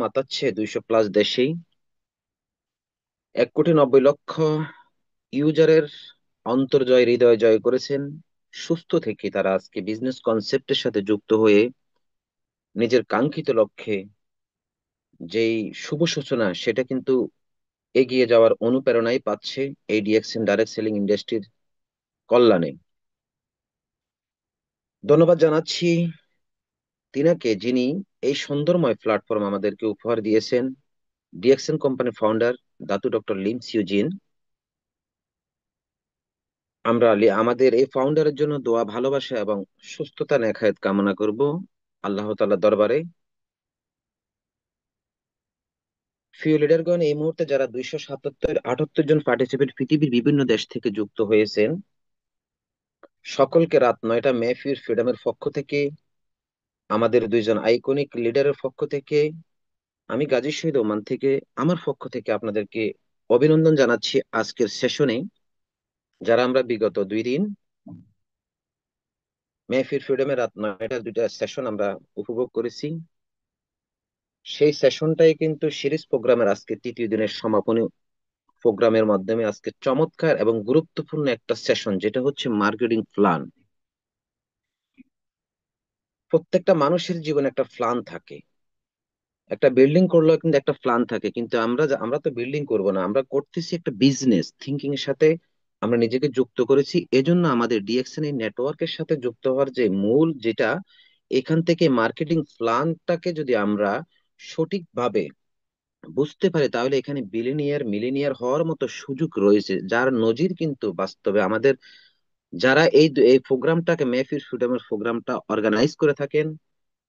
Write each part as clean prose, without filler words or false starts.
মাতাচ্ছে 200+ দেশেই। 1,90,00,000 ইউজারের অন্তর্জয় হৃদয় জয় করেছেন। সুস্থ থেকে তারা আজকে বিজনেস কনসেপ্টের সাথে যুক্ত হয়ে নিজের কাঙ্ক্ষিত লক্ষ্যে যেই শুভ সূচনা সেটা কিন্তু এগিয়ে যাওয়ার অনুপ্রেরণাই পাচ্ছে এই ডিএক্সএন ডাইরেক্ট সেলিং ইন্ডাস্ট্রির কল্যাণে। ধন্যবাদ জানাচ্ছি তিনাকে, যিনি এই সুন্দরময় প্ল্যাটফর্ম আমাদেরকে উপহার দিয়েছেন। ডিএক্সএন কোম্পানির ফাউন্ডার দাতু ডক্টর লিম সিউজিন। আমরা আমাদের এই ফাউন্ডারের জন্য দোয়া, ভালোবাসা এবং সুস্থতা নেখায়েত কামনা করব আল্লাহ তাআলার দরবারে। প্রিয় লিডারগণ, এই মুহূর্তে যারা 278 জন পার্টিসিপেন্ট পৃথিবীর বিভিন্ন দেশ থেকে যুক্ত হয়েছেন, সকলকে রাত 9টা মেহফিল ফ্রিডমের পক্ষ থেকে, আমাদের দুইজন আইকনিক লিডারের পক্ষ থেকে, আমি গাজী শহীদ ওমান থেকে, আমার পক্ষ থেকে আপনাদেরকে অভিনন্দন জানাচ্ছি আজকের সেশনে। যারা আমরা বিগত 2 দিন মেহফিল ফ্রিডমের রাত 9টার 2টা সেশন আমরা উপভোগ করেছি, সেই সেশনটাই কিন্তু সিরিজ প্রোগ্রামের আজকে তৃতীয় দিনের সমাপনী প্রোগ্রামের মাধ্যমে আজকে চমৎকার এবং গুরুত্বপূর্ণ একটা সেশন, যেটা হচ্ছে মার্কেটিং প্ল্যান। প্রত্যেকটা মানুষের জীবনে একটা প্ল্যান থাকে। একটা বিল্ডিং করলেও কিন্তু একটা প্ল্যান থাকে, কিন্তু আমরা তো বিল্ডিং করব না, আমরা করতেছি একটা বিজনেস থিঙ্কিং এর সাথে আমরা নিজেকে যুক্ত করেছি। এজন্য আমাদের ডিএক্সএন এই নেটওয়ার্কের সাথে যুক্ত হওয়ার যে মূল যেটা, এখান থেকে মার্কেটিং প্ল্যানটাকে যদি আমরা সঠিকভাবে বুঝতে পারি, তাহলে এখানে বিলিনিয়ার মিলিনিয়ার হওয়ার মতো সুযোগ রয়েছে, যার নজির কিন্তু বাস্তবে আমাদের যারা এই প্রোগ্রামটাকে মেহফিল ফ্রিডমের প্রোগ্রামটা অর্গানাইজ করে থাকেন,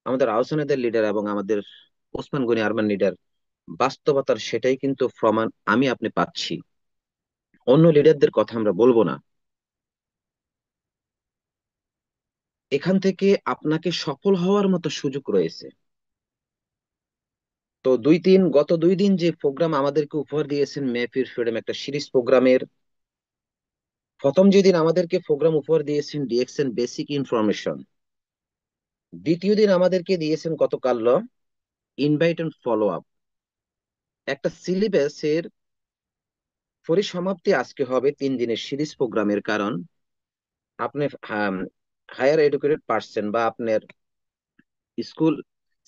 আমাদের আহসানেদের লিডার এবং আমাদের ওসমান গনি আরমান লিডার, বাস্তবতার সেটাই কিন্তু প্রমাণ আমি আপনি পাচ্ছি। অন্য লিডারদের কথা আমরা বলবো না। এখান থেকে আপনাকে সফল হওয়ার মতো সুযোগ রয়েছে। তো গত 2 দিন যে প্রোগ্রাম আমাদেরকে উপহার দিয়েছেন মেহফিল ফ্রিডম একটা সিরিজ প্রোগ্রামের, প্রথম যেদিন আমাদেরকে প্রোগ্রাম উপহার দিয়েছেন ডিএক্সএন বেসিক ইনফরমেশন, দ্বিতীয় দিন আমাদেরকে দিয়েছেন গতকাল ইনভাইট এন্ড ফলো আপ। একটা সিলেবাসের পরিসমাপ্তি আজকে হবে 3 দিনের সিরিজ প্রোগ্রামের, কারণ আপনি হায়ার এডুকেটেড পার্সন বা আপনার স্কুল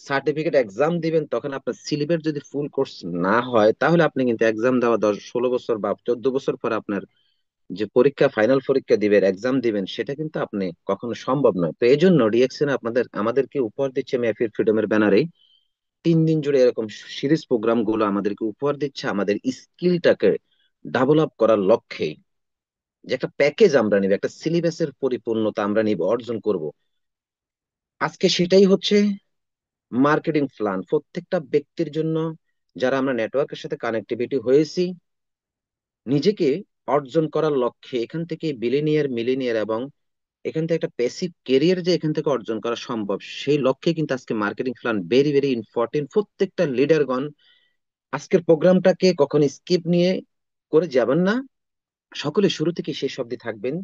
সার্টিফিকেট এক্সাম দিবেন, তখন আপনার সিলেবাস যদি ফুল কোর্স না হয়, তাহলে আপনি কিন্তু এক্সাম দেওয়া 10-16 বছর বা 14 বছর পর আপনার যে পরীক্ষা, ফাইনাল পরীক্ষা দিবেন, এক্সাম দিবেন, সেটা কিন্তু আপনি কখনো সম্ভব নয়। তো এই জন্য রিয়েকশন আমাদেরকে উপহার দিচ্ছে মেহফিল ফ্রিডমের ব্যানারে 3 দিন জুড়ে এরকম সিরিজ প্রোগ্রাম গুলো আমাদেরকে উপহার দিচ্ছে, আমাদের স্কিলটাকে ডেভেলপ করার লক্ষ্যে। যে একটা প্যাকেজ আমরা নিব, একটা সিলেবাসের পরিপূর্ণতা আমরা নিব, অর্জন করব। আজকে সেটাই হচ্ছে মার্কেটিং প্ল্যান প্রত্যেকটা ব্যক্তির জন্য। যারা আমরা নেটওয়ার্কের সাথে কানেক্টিভিটি হয়েছি, নিজেকে অর্জন করার লক্ষ্যে এখান থেকে বিলিনিয়ার মিলিনিয়ার এবং এখান থেকে একটা প্যাসিভ কেরিয়ার যে এখান থেকে অর্জন করা সম্ভব, সেই লক্ষ্যে কিন্তু আজকে marketing plan very very important. প্রত্যেকটা লিডারগণ আজকের প্রোগ্রামটাকে কখনো স্কিপ নিয়ে করে যাবেন না, সকলে শুরু থেকে শেষ অবধি থাকবেন।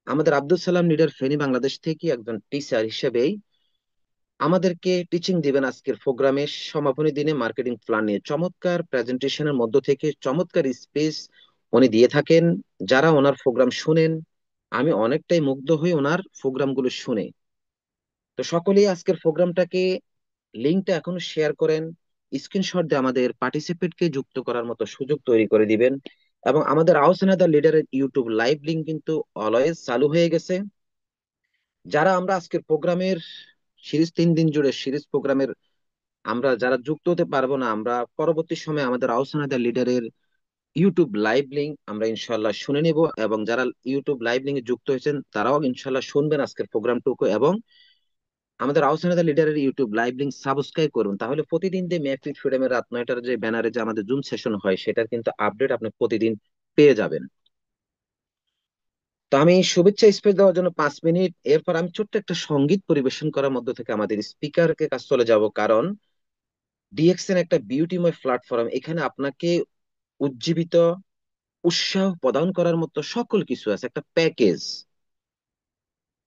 আমাদের আব্দুল সালাম লিডার ফেনী বাংলাদেশ থেকে একজন টিচার হিসেবেই আমাদেরকে টিচিং দিবেন আজকের প্রোগ্রামের সমাপনী দিনে মার্কেটিং প্ল্যান নিয়ে। চমৎকার প্রেজেন্টেশনের মধ্য থেকে চমৎকার স্পেস উনি দিয়ে থাকেন। যারা ওনার প্রোগ্রাম শুনেন, আমি অনেকটাই মুগ্ধ হই ওনার প্রোগ্রামগুলো শুনে। তো সকলেই আজকের প্রোগ্রামটাকে লিঙ্কটা এখনো শেয়ার করেন, স্ক্রিনশট দিয়ে আমাদের পার্টিসিপেটকে যুক্ত করার মতো সুযোগ তৈরি করে দিবেন। এবং আমাদের আহসান লিডারের ইউটিউব লাইভ লিঙ্ক কিন্তু অলওয়েজ চালু হয়ে গেছে। যারা আমরা আজকের প্রোগ্রামের সিরিজ 3 দিন জুড়ে সিরিজ প্রোগ্রামের আমরা যারা যুক্ত হতে পারবো না, আমরা পরবর্তী সময়ে আমাদের আহসান লিডারের ইউটিউব লাইভ লিঙ্ক আমরা ইনশাল্লাহ শুনে নিব, এবং যারা ইউটিউব লাইভ লিঙ্কে যুক্ত হয়েছেন তারাও ইনশাল্লাহ শুনবেন আজকের প্রোগ্রামটুকু, এবং আমাদের আহসান লিডারের ইউটিউব লাইভ লিঙ্ক সাবস্ক্রাইব করুন। তাহলে প্রতিদিন যে মেহফিল ফ্রিডমের রাত 9টার যে ব্যানারে যে আমাদের জুম সেশন হয়, সেটার কিন্তু আপডেট আপনি প্রতিদিন পেয়ে যাবেন। তো আমি শুভেচ্ছা স্পেস দেওয়ার জন্য 5 মিনিট, এরপর আমি ছোট্ট একটা সঙ্গীত পরিবেশন করার মধ্য থেকে আমাদের স্পিকারকে কাজ চলে যাব, কারণ ডিএক্সএন একটা বিউটিময় প্ল্যাটফর্ম। এখানে আপনাকে উজ্জীবিত, উৎসাহ প্রদান করার মতো সকল কিছু আছে, একটা প্যাকেজ।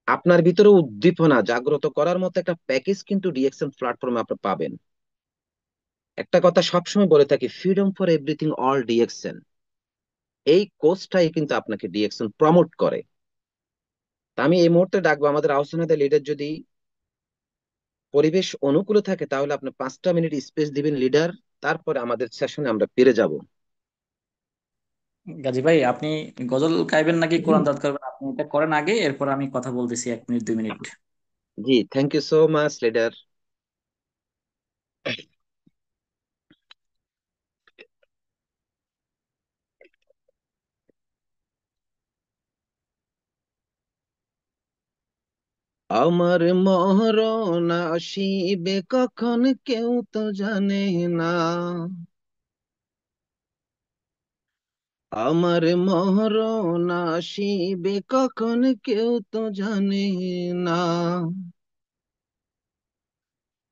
আপনার ভিতরে উদ্দীপনা জাগ্রত করার মতো একটা প্যাকেজ কিন্তু ডিএক্সএন প্ল্যাটফর্মে আপনি পাবেন। একটা কথা সবসময় বলে থাকি, freedom for everything all DXN, এই কোর্সটাই কিন্তু আপনাকে ডিএক্সএন প্রমোট করে। তা আমি এই মুহূর্তে ডাকবো আমাদের আহসানাদের লিডার, যদি পরিবেশ অনুকূল থাকে তাহলে আপনি 5টা মিনিট স্পেস দিবেন লিডার, তারপরে আমাদের সেশনে আমরা ফিরে যাব। গাজী ভাই, আপনি গজল গাইবেন নাকি কোরআন তেলাওয়াত করবেন? আপনি এটা করেন আগে, এরপর আমি কথা বলতেছি 1 মিনিট 2 মিনিট। জি, thank you so much leader. আমার মরণ আসিবে কখন কেউ তো জানে না, আমার মরণ আসিবে কখন কেউ তো জানে না,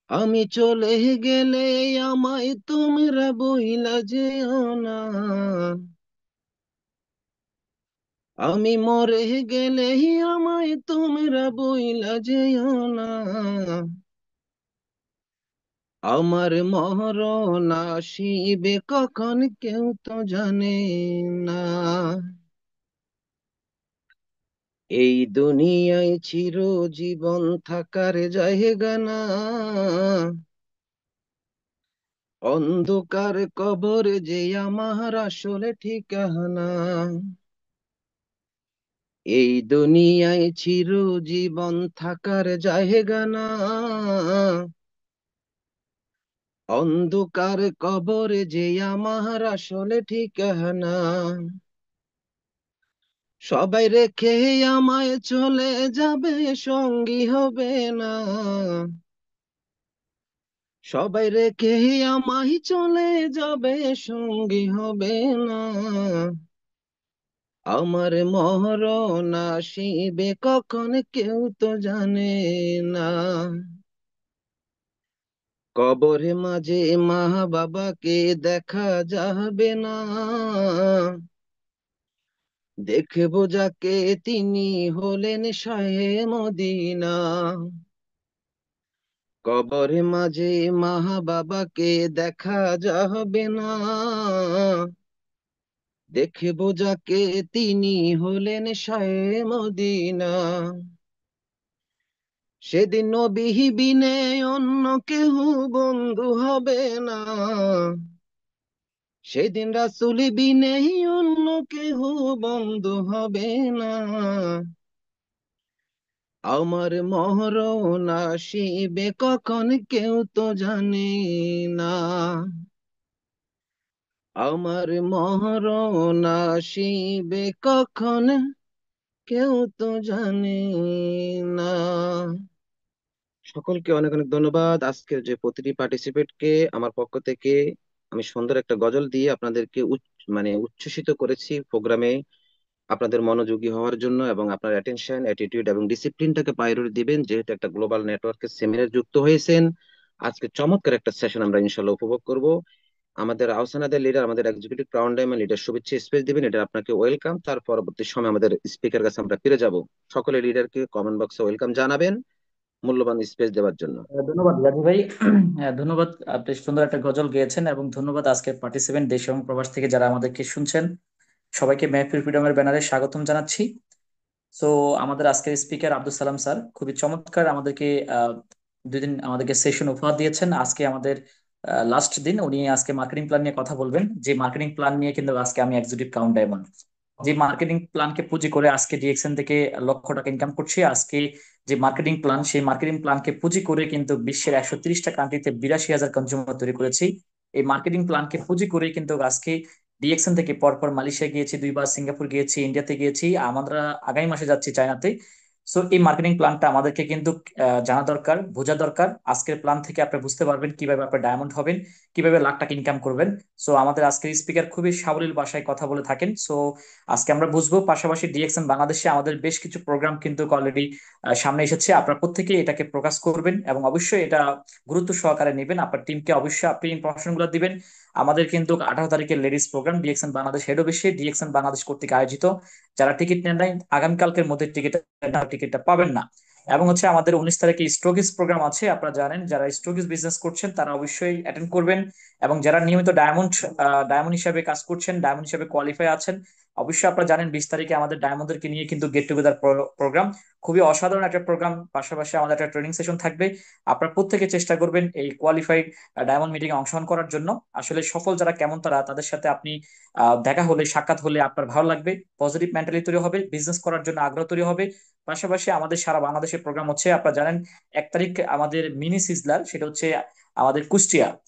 আমি চলে গেলে আমায় তোমরা বইলা যেও না, আমি মরে গেলে আমায় তোমরা বইলা যেও না, আমার মরণ আসিবে কখন কেউ তো জানে না, এই দুনিয়ায় চিরজীবন থাকার জায়গা না, অন্ধকার কবরে যে আমার আসলে ঠিকানা, এই দুনিয়ায় চিরজীবন থাকার জায়গা না, অন্ধকার কবরে যে আমার আসলে ঠিকানা, সবাই রেখে আমায় চলে যাবে, সঙ্গী হবে না, সবাই রেখে আমায় চলে যাবে, সঙ্গী হবে না, আমার মরণ আসিবে কখন কেউ তো জানে না, কবরের মাঝে মা বাবাকে দেখা যাবে না, দেখবো যাকে তিনি হলেন শাহে মদিনা, কবরের মাঝে মা বাবাকে দেখা যাবে না, দেখবো যাকে তিনি হলেন শাহে মদিনা, সেদিন নবী বিনে অন্য কেহ বন্ধু হবে না, সেদিন রাসূল বিনে অন্য কেহ বন্ধু হবে না, আমার মরণ আসিবে কখন কেউ তো জানে না, আমার মরণ আসিবে কখন কেউ তো জানে না। সকলকে অনেক অনেক ধন্যবাদ। আজকের যে প্রতিটি পার্টিসিপেটকে আমার পক্ষ থেকে আমি সুন্দর একটা গজল দিয়ে আপনাদেরকে উচ্ছ্বসিত করেছি প্রোগ্রামে, আপনাদের মনোযোগী হওয়ার জন্য এবং আপনার অ্যাটেনশন, অ্যাটিটিউড এবং ডিসিপ্লিনটাকে প্রায়োরিটি দিবেন, যেহেতু একটা গ্লোবাল নেটওয়ার্কের সেমিনার যুক্ত হয়েছেন। আজকে চমৎকার একটা সেশন আমরা ইনশাল্লাহ উপভোগ করব। আমাদের আহসানাদের লিডার, আমাদের এক্সিকিউটিভ ক্রাউন ডায়মন্ড লিডার শুভেচ্ছা স্পেস দিবেন, এটা আপনাকে ওয়েলকাম। তার পরবর্তী সময় আমাদের স্পিকার কাছে আমরা ফিরে যাব। সকলে লিডারকে কমেন্ট বক্সে ওয়েলকাম জানাবেন মূল্যবান স্পেস দেওয়ার জন্য। ধন্যবাদ গাজী ভাই। ধন্যবাদ, আপনি সুন্দর একটা গজল গেয়েছেন, এবং ধন্যবাদ আজকে পার্টিসিপেন্ট দেশ এবং প্রবাস থেকে যারা আমাদেরকে শুনছেন। সবাইকে মেহফিল ফ্রিডমের ব্যানারে স্বাগতম জানাচ্ছি। সো আমাদের আজকের স্পিকার আব্দুল সালাম স্যার খুবই চমৎকার আমাদেরকে 2 দিন আমাদেরকে সেশন উপহার দিয়েছেন। আজকে আমাদের লাস্ট দিন, উনি আজকে মার্কেটিং প্ল্যান নিয়ে কথা বলবেন। যে মার্কেটিং প্ল্যান নিয়ে কিন্তু আজকে আমি এক্সিকিউটিভ কাউন্ট ডায়মন্ড, যে মার্কেটিং প্ল্যানকে পুঁজি করে আজকে ডিএক্সএন থেকে লক্ষ টাকা ইনকাম করছি। আজকে যে মার্কেটিং প্ল্যান, সেই মার্কেটিং প্ল্যানকে পুঁজি করে কিন্তু বিশ্বের 130টা কান্ট্রিতে 82,000 কনজিউমার তৈরি করেছি। এই মার্কেটিং প্ল্যানকে পুঁজি করে কিন্তু আজকে ডিএক্সএন থেকে পরপর মালয়েশিয়া গিয়েছি 2 বার, সিঙ্গাপুর গিয়েছি, ইন্ডিয়াতে গিয়েছি, আমরা আগামী মাসে যাচ্ছি চায়নাতে। সো এই মার্কেটিং প্ল্যানটা আমাদেরকে কিন্তু জানা দরকার, বোঝা দরকার। আজকের প্ল্যান থেকে আপনি বুঝতে পারবেন কিভাবে আপনি ডায়মন্ড হবেন, কিভাবে লাখ টাকা ইনকাম করবেন। সো আমাদের আজকের স্পিকার খুবই সাবলীল ভাষায় কথা বলে থাকেন। সো আজকে আমরা বুঝবো। পাশাপাশি ডিএক্সএন বাংলাদেশে আমাদের বেশ কিছু প্রোগ্রাম কিন্তু অলরেডি সামনে এসেছে। আপনারা প্রত্যেকেই এটাকে প্রকাশ করবেন এবং অবশ্যই এটা গুরুত্ব সহকারে নেবেন। আপনার টিমকে অবশ্যই আপনি ইনফরমেশন গুলো দিবেন। আমাদের কিন্তু 18 তারিখের ladies programme DXN Bangladesh head অফিসে ডিএক্সএন বাংলাদেশ কর্তৃক আয়োজিত। যারা টিকিট নেন নাই, আগামীকালকের মধ্যে টিকিটটা পাবেন না। এবং হচ্ছে আমাদের 19 তারিখে স্টকিস প্রোগ্রাম আছে, আপনারা জানেন যারা স্টকিস বিজনেস করছেন তারা অবশ্যই অ্যাটেন্ড করবেন। এবং যারা নিয়মিত ডায়মন্ড ডায়মন্ড হিসাবে কাজ করছেন, ডায়মন্ড হিসাবে কোয়ালিফাই আছেন, অবশ্যই আপনারা জানেন 20 তারিখে আমাদের ডায়মন্ডদেরকে নিয়ে কিন্তু গেট টুগেদার প্রোগ্রাম, খুবই অসাধারণ একটা প্রোগ্রাম। পাশাপাশি আমাদের একটা ট্রেনিং সেশন থাকবে। আপনারা প্রত্যেকে চেষ্টা করবেন এই কোয়ালিফাইড ডায়মন্ড মিটিং এ অংশগ্রহণ করার জন্য। আসলে সফল যারা কেমন তারা, তাদের সাথে আপনি দেখা হলে, সাক্ষাৎ হলে আপনার ভালো লাগবে, পজিটিভ মেন্টালি তৈরি হবে, বিজনেস করার জন্য আগ্রহ তৈরি হবে। পাশাপাশি আমাদের সারা বাংলাদেশের প্রোগ্রাম হচ্ছে, আপনারা জানেন 1 তারিখ আমাদের মিনি সিজলার, সেটা হচ্ছে আমাদের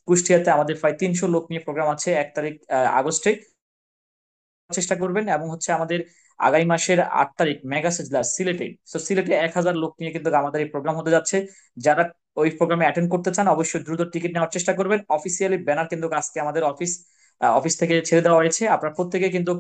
কুষ্টিয়াতে আমাদের প্রায় 300 লোক নিয়ে প্রোগ্রাম আছে 1 তারিখ আগস্টে। চেষ্টা করবেন। এবং হচ্ছে আমাদের আগামী মাসের 8 তারিখ মেগা সিজলার সিলেটে, তো সিলেটে 1000 লোক নিয়ে কিন্তু আমাদের এই প্রোগ্রাম হতে যাচ্ছে। যারা ওই প্রোগ্রামে অ্যাটেন্ড করতে চান অবশ্যই দ্রুত টিকিট নেওয়ার চেষ্টা করবেন। অফিসিয়ালি ব্যানার কিন্তু আজকে আমাদের অফিস থেকে ছেড়ে দেওয়া হয়েছে, আপনারা প্রত্যেকে কিন্তু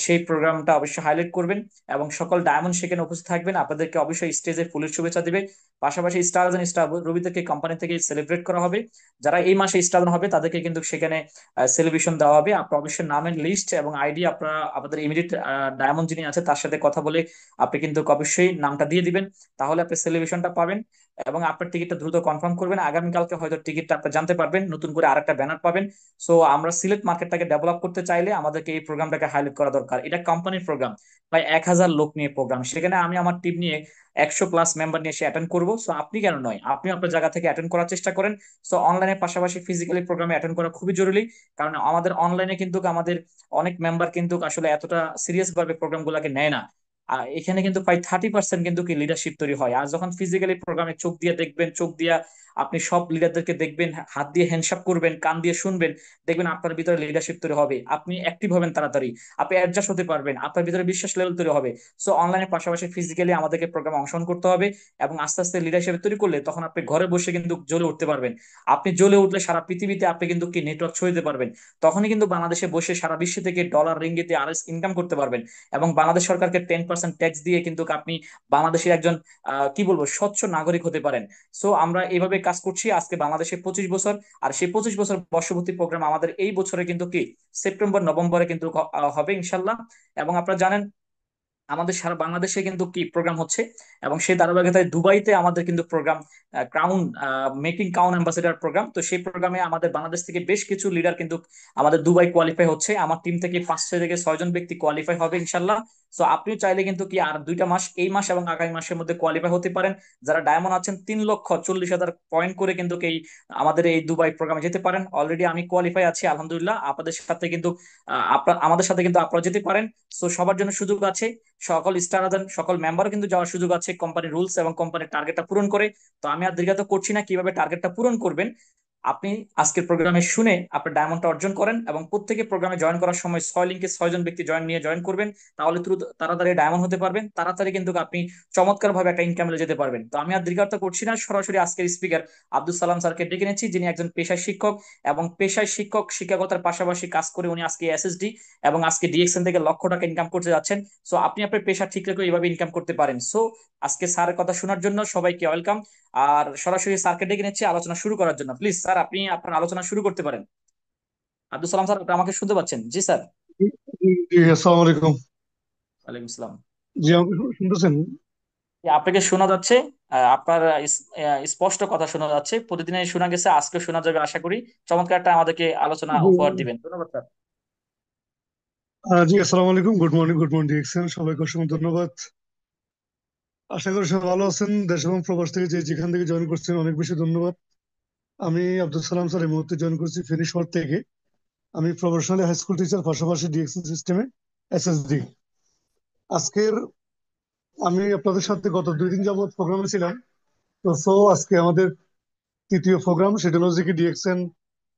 সেই প্রোগ্রামটা অবশ্যই হাইলাইট করবেন। এবং সকল ডায়মন্ড সেখানে উপস্থিত থাকবেন, আপনাদেরকে অবশ্যই স্টেজে ফুলের শুভেচ্ছা দিবে। পাশাপাশি স্টার এবং স্টার রবিদেরকে কোম্পানি থেকে সেলিব্রেট করা হবে। যারা এই মাসে স্টার হবে তাদেরকে কিন্তু সেখানে সেলিব্রেশন দেওয়া হবে। আপনার অবশ্যই নামের লিস্ট এবং আইডি আপনারা আপনাদের ইমিডিয়েট ডায়মন্ড যিনি আছে তার সাথে কথা বলে আপনি কিন্তু অবশ্যই নামটা দিয়ে দিবেন, তাহলে আপনি সেলিব্রেশনটা পাবেন। এবং আপনার টিকিটটা দ্রুত কনফার্ম করবেন, আগামীকালকে হয়তো টিকিটটা আপনি জানতে পারবেন, নতুন করে আরেকটা ব্যানার পাবেন। সো আমরা সিলেট মার্কেটটাকে ডেভেলপ করতে চাইলে আমাদেরকে এই প্রোগ্রামটাকে হাইলাইট করা দরকার। এটা কোম্পানির প্রোগ্রাম, প্রায় 1000 লোক নিয়ে প্রোগ্রাম, সেখানে আমি আমার টিম নিয়ে 100+ মেম্বার নিয়ে এসে অ্যাটেন্ড করবো। সো আপনি কেন নয়, আপনি আপনার জায়গা থেকে অ্যাটেন্ড করার চেষ্টা করেন। সো অনলাইনের পাশাপাশি ফিজিক্যালি প্রোগ্রামে অ্যাটেন্ড করা খুবই জরুরি। কারণ আমাদের অনলাইনে কিন্তু আমাদের অনেক মেম্বার কিন্তু আসলে এতটা সিরিয়াস ভাবে প্রোগ্রাম গুলাকে নেয় না। এখানে কিন্তু প্রায় 30% কিন্তু কি লিডারশিপ তৈরি হয়। আর যখন ফিজিক্যালি প্রোগ্রামে চোখ দিয়ে দেখবেন, চোখ দিয়ে আপনি সব লিডারদেরকে দেখবেন, হাত দিয়ে হ্যান্ডশেক করবেন, কান দিয়ে শুনবেন, দেখবেন আপনার ভিতরে লিডারশিপ তৈরি হবে, আপনি অ্যাক্টিভ হবেন তাড়াতাড়ি, আপনি অ্যাডজাস্ট হতে পারবেন, আপনার ভিতরে বিশ্বাস লেভেল তৈরি হবে। সো অনলাইনের পাশাপাশি ফিজিক্যালি আমাদেরকে প্রোগ্রামে অংশগ্রহণ করতে হবে। এবং আস্তে আস্তে লিডারশিপ তৈরি করলে তখন আপনি ঘরে বসে কিন্তু জ্বলে উঠতে পারবেন। আপনি জ্বলে উঠলে সারা পৃথিবীতে আপনি কিন্তু কি নেটওয়ার্ক ছড়িয়ে পারবেন। তখনই কিন্তু বাংলাদেশে বসে সারা বিশ্ব থেকে ডলার, রিঙ্গিতে আর ইনকাম করতে পারবেন। এবং বাংলাদেশ সরকারকে 10% ট্যাক্স দিয়ে কিন্তু আপনি বাংলাদেশের একজন কি বলবো স্বচ্ছ নাগরিক হতে পারেন। সো আমরা এইভাবে কাজ করছি আজকে বাংলাদেশে 25 বছর। আর সেই 25 বছর বর্ষপূর্তি প্রোগ্রাম আমাদের এই বছরে কিন্তু কি সেপ্টেম্বর নভেম্বরে কিন্তু হবে ইনশাল্লাহ। এবং আপনারা জানেন আমাদের সারা বাংলাদেশে কিন্তু কি প্রোগ্রাম হচ্ছে। এবং সেই ধারাবাহিকতায় দুবাইতে আমাদের কিন্তু programme, crown making crown ambassador programme. তো সেই প্রোগ্রামে আমাদের বাংলাদেশ থেকে বেশ কিছু লিডার কিন্তু আমাদের দুবাই কোয়ালিফাই হচ্ছে। আমার টিম থেকে 5 থেকে 6 জন ব্যক্তি কোয়ালিফাই হবে ইনশাল্লাহ। সো আপনিও চাইলে কিন্তু কি আর 2টা মাস, এই মাস এবং আগামী মাসের মধ্যে কোয়ালিফাই হতে পারেন। যারা ডায়মন্ড আছেন 3,40,000 পয়েন্ট করে কিন্তু এই আমাদের এই দুবাই প্রোগ্রামে যেতে পারেন। অলরেডি আমি কোয়ালিফাই আছি আলহামদুলিল্লাহ। আপনাদের সাথে কিন্তু আমাদের সাথে কিন্তু আপনারা যেতে পারেন। সো সবার জন্য সুযোগ আছে, সকল স্টার সকল মেম্বারও কিন্তু যাওয়ার সুযোগ আছে কোম্পানির রুলস এবং কোম্পানির টার্গেটটা পূরণ করে। তো আমি আর দীর্ঘায়িত করছি না, কিভাবে টার্গেটটা পূরণ করবেন আপনি আজকের প্রোগ্রামে শুনে আপনার ডায়মন্ডটা অর্জন করেন। এবং প্রত্যেকে প্রোগ্রামে জয়েন করার সময় 6 লিঙ্কে 6 জন ব্যক্তি জয়েন করবেন, তাহলে দ্রুত তাড়াতাড়ি ডায়মন্ড হতে পারবেন, তাড়াতাড়ি কিন্তু আপনি চমৎকার ভাবে একটা ইনকামে যেতে পারবেন। তো আমি আর দীর্ঘায়িত করছি না, সরাসরি আজকের স্পিকার আব্দুল সালাম স্যারকে ডেকে নিচ্ছি, যিনি একজন পেশায় শিক্ষক। এবং পেশায় শিক্ষকতার পাশাপাশি কাজ করে উনি আজকে এসএসডি এবং আজকে ডিএক্সএন থেকে লক্ষ টাকা ইনকাম করতে যাচ্ছেন। সো আপনি আপনার পেশা ঠিক রেখে এইভাবে ইনকাম করতে পারেন। সো আজকে স্যারের কথা শোনার জন্য সবাইকে ওয়েলকাম। আর সরাসরি স্যারকে ডেকে নিচ্ছে আলোচনা শুরু করার জন্য। প্লিজ স্যার, আপনি আপনার আলোচনা শুরু করতে পারেন। আব্দুল সালাম স্যার, আপনি আমাকে শুনতে পাচ্ছেন? জি স্যার। জি, জি, আসসালামু আলাইকুম। ওয়ালাইকুম আসসালাম। জি, আমাকে শুনতেছেন? আপনাকে শোনা যাচ্ছে, আপনার স্পষ্ট কথা শোনা যাচ্ছে, প্রতিদিনই শোনা গেছে, আজকে শোনা যাবে আশা করি। চমৎকার একটা আমাদেরকে আলোচনা জি, উপহার দিবেন, ধন্যবাদ স্যার। জি, আসসালামু আলাইকুম। গুড মর্নিং ডিরেকশন, সবাইকে অসংখ্য ধন্যবাদ। আশা করি সবাই ভালো আছেন। দেশ এবং প্রবাস থেকে যে যেখান থেকে জয়েন করছেন অনেক বেশি ধন্যবাদ। আমি আব্দুল সালাম স্যার, এই মুহূর্তে জয়েন করছি ফেনী শহর থেকে। আমি প্রফেশনালি হাই স্কুল টিচার, পাশাপাশি ডিএক্সএন সিস্টেমে এসএসডি। আজকের আমি আপনাদের সাথে গত 2 দিন যাবত প্রোগ্রামে ছিলাম। তো আজকে আমাদের তৃতীয় প্রোগ্রাম, সেটা হলো যে কি ডিএক্সএন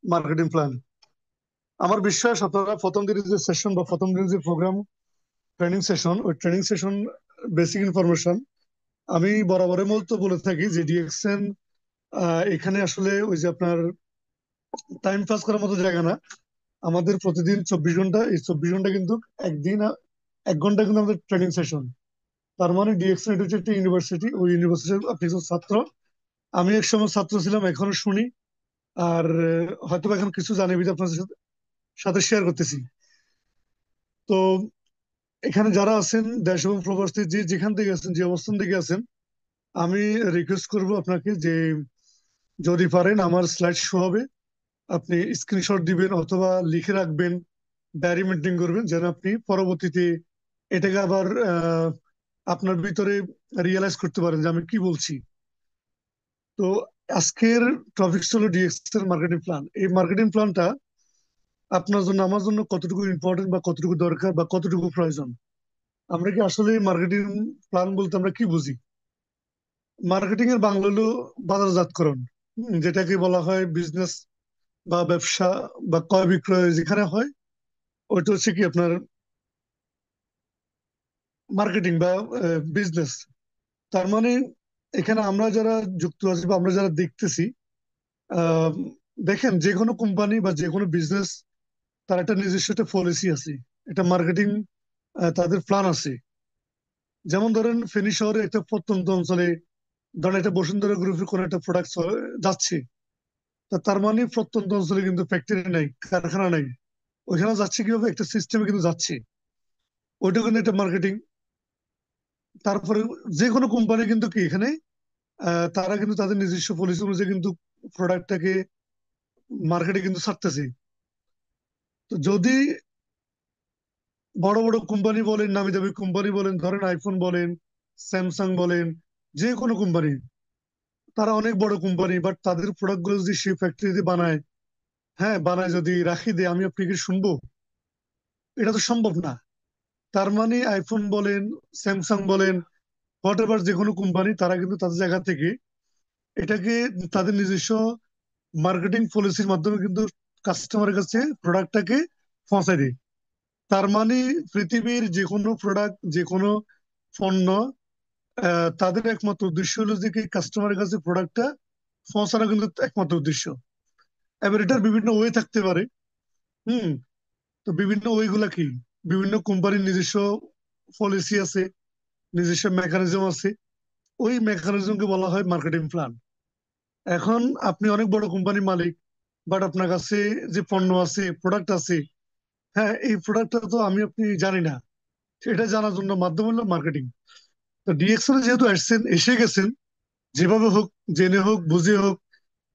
মার্কেটিং প্ল্যান। আমার বিশ্বাস আপনারা প্রথম দিনের যে সেশন বা প্রথম দিনের যে প্রোগ্রাম ট্রেনিং সেশন, ওই ট্রেনিং সেশন বেসিক ইনফরমেশন আমি বরাবরের মতো বলে থাকি যে ডিএক্সএন এখানে আসলে ওই যে আপনার টাইম পাস করার মতো জায়গা না। আমাদের প্রতিদিন 24 ঘন্টা, এই 24 ঘন্টা কিন্তু একদিন 1 ঘন্টা কিন্তু আমাদের ট্রেনিং সেশন। তার মানে ডিএক্সএন এটা হচ্ছে একটা ইউনিভার্সিটি, ওই ইউনিভার্সিটির আপনি একজন ছাত্র। আমি এক সময় ছাত্র ছিলাম, এখনো শুনি। আর হয়তো এখন কিছু জানি বুঝে আপনাদের সাথে সাথে শেয়ার করতেছি। তো এখানে যারা আছেন দেশ এবং প্রবাস থেকে যে যেখান থেকে আছেন, যে অবস্থান থেকে আছেন, আমি রিকোয়েস্ট করব আপনাকে যে যদি পারেন আমার স্লাইড শো হবে, আপনি স্ক্রিনশট দিবেন অথবা লিখে রাখবেন, ডায়েরি মেনটেন করবেন, যেন আপনি পরবর্তীতে এটাকে আবার আপনার ভিতরে রিয়েলাইজ করতে পারেন যে আমি কি বলছি। তো আজকের টপিক হলো ডিএক্সএল মার্কেটিং প্ল্যান। এই মার্কেটিং প্ল্যানটা আপনার জন্য আমার জন্য কতটুকু ইম্পর্টেন্ট বা কতটুকু দরকার বা কতটুকু প্রয়োজন। আমরা কি আসলে মার্কেটিং প্ল্যান বলতে আমরা কি বুঝি? মার্কেটিং এর বাংলা হলো বাজারজাতকরণ, যেটাকে বলা হয় বিজনেস বা ব্যবসা বা ক্রয় বিক্রয় যেখানে হয়, ওইটা হচ্ছে কি আপনার মার্কেটিং বা বিজনেস। তার মানে এখানে আমরা যারা যুক্ত আছি বা আমরা যারা দেখতেছি, আহ, দেখেন যে কোনো কোম্পানি বা যে কোনো বিজনেস তার একটা নিজস্ব একটা পলিসি আছে, এটা মার্কেটিং তাদের প্ল্যান আছে। যেমন ধরেন ফেনী শহরে একটা প্রত্যন্ত অঞ্চলে ধরেন একটা বসুন্ধরা গ্রুপের কোনো একটা প্রোডাক্ট যাচ্ছে, তা তার মানে প্রত্যন্ত অঞ্চলে কিন্তু ফ্যাক্টরি নাই, কারখানা নাই, ওইখানে যাচ্ছে কিভাবে একটা সিস্টেমে কিন্তু যাচ্ছে, ওইটা কিন্তু একটা মার্কেটিং। তারপরে যে কোনো কোম্পানি কিন্তু কি এখানে তারা কিন্তু তাদের নিজস্ব পলিসি অনুযায়ী কিন্তু প্রোডাক্টটাকে মার্কেটে কিন্তু ছাড়তেছে। তো যদি বড় বড় কোম্পানি বলেন, নামি দামি কোম্পানি বলেন, ধরেন আইফোন বলেন, স্যামসাং বলেন, যে কোনো কোম্পানি, তারা অনেক বড় কোম্পানি, বাট তাদের প্রোডাক্ট গুলো যদি সেই ফ্যাক্টরিতে বানায়, হ্যাঁ বানায় যদি রাখি দেয়, আমি আপনি কি শুনবো? এটা তো সম্ভব না। তার মানে আইফোন বলেন, স্যামসাং বলেন, হোয়াট এভার যে কোনো কোম্পানি, তারা কিন্তু তাদের জায়গা থেকে এটাকে তাদের নিজস্ব মার্কেটিং পলিসির মাধ্যমে কিন্তু কাস্টমারের কাছে প্রোডাক্টটাকে পৌঁছায় দেয়। তার মানে পৃথিবীর যে কোনো প্রোডাক্ট, যে কোনো পণ্য, তাদের একমাত্র উদ্দেশ্য হলো যে কাস্টমারের কাছে প্রোডাক্টটা পৌঁছানো কিন্তু একমাত্র উদ্দেশ্য। এবার এটার বিভিন্ন ওয়ে থাকতে পারে। হুম। তো বিভিন্ন ওয়ে গুলা কি, বিভিন্ন কোম্পানির নিজস্ব পলিসি আছে, নিজস্ব মেকানিজম আছে, ওই মেকানিজমকে বলা হয় মার্কেটিং প্ল্যান। এখন আপনি অনেক বড় কোম্পানির মালিক, বাট আপনার কাছে যে পণ্য আছে, প্রোডাক্ট আছে, হ্যাঁ এই প্রোডাক্টটা তো আমি আপনি জানি না, সেটা জানার জন্য মাধ্যম হলো মার্কেটিং। তো ডিএক্সএল যেহেতু আসছেন, এসে গেছেন, যেভাবে হোক, জেনে হোক, বুঝে হোক,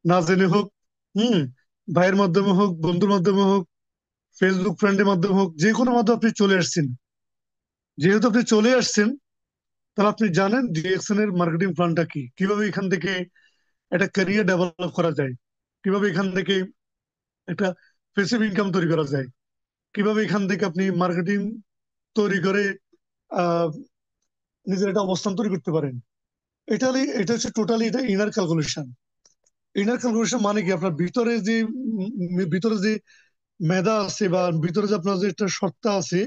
না জেনে হোক, হুম, ভাইয়ের মাধ্যমে হোক, বন্ধুর মাধ্যমে হোক, ফেসবুক ফ্রেন্ডের মাধ্যমে হোক, যে কোনো মাধ্যমে আপনি চলে আসছেন। যেহেতু আপনি চলে আসছেন, তাহলে আপনি জানেন ডিএক্সএল এর মার্কেটিং প্ল্যানটা কি, কিভাবে এখান থেকে একটা ক্যারিয়ার ডেভেলপ করা যায়, কিভাবে এখান থেকে একটা প্যাসিভ ইনকাম তৈরি করা যায়, কিভাবে এখান থেকে আপনি মার্কেটিং তৈরি করে আহ নিজের একটা অবস্থান তৈরি করতে পারেন। এটা হচ্ছে টোটালি এটা ইনার ক্যালকুলেশন। ইনার ক্যালকুলেশন মানে কি, আপনার ভিতরে যে ভিতরে যে মেধা আছে বা ভিতরে যে আপনার যে একটা সত্তা আছে,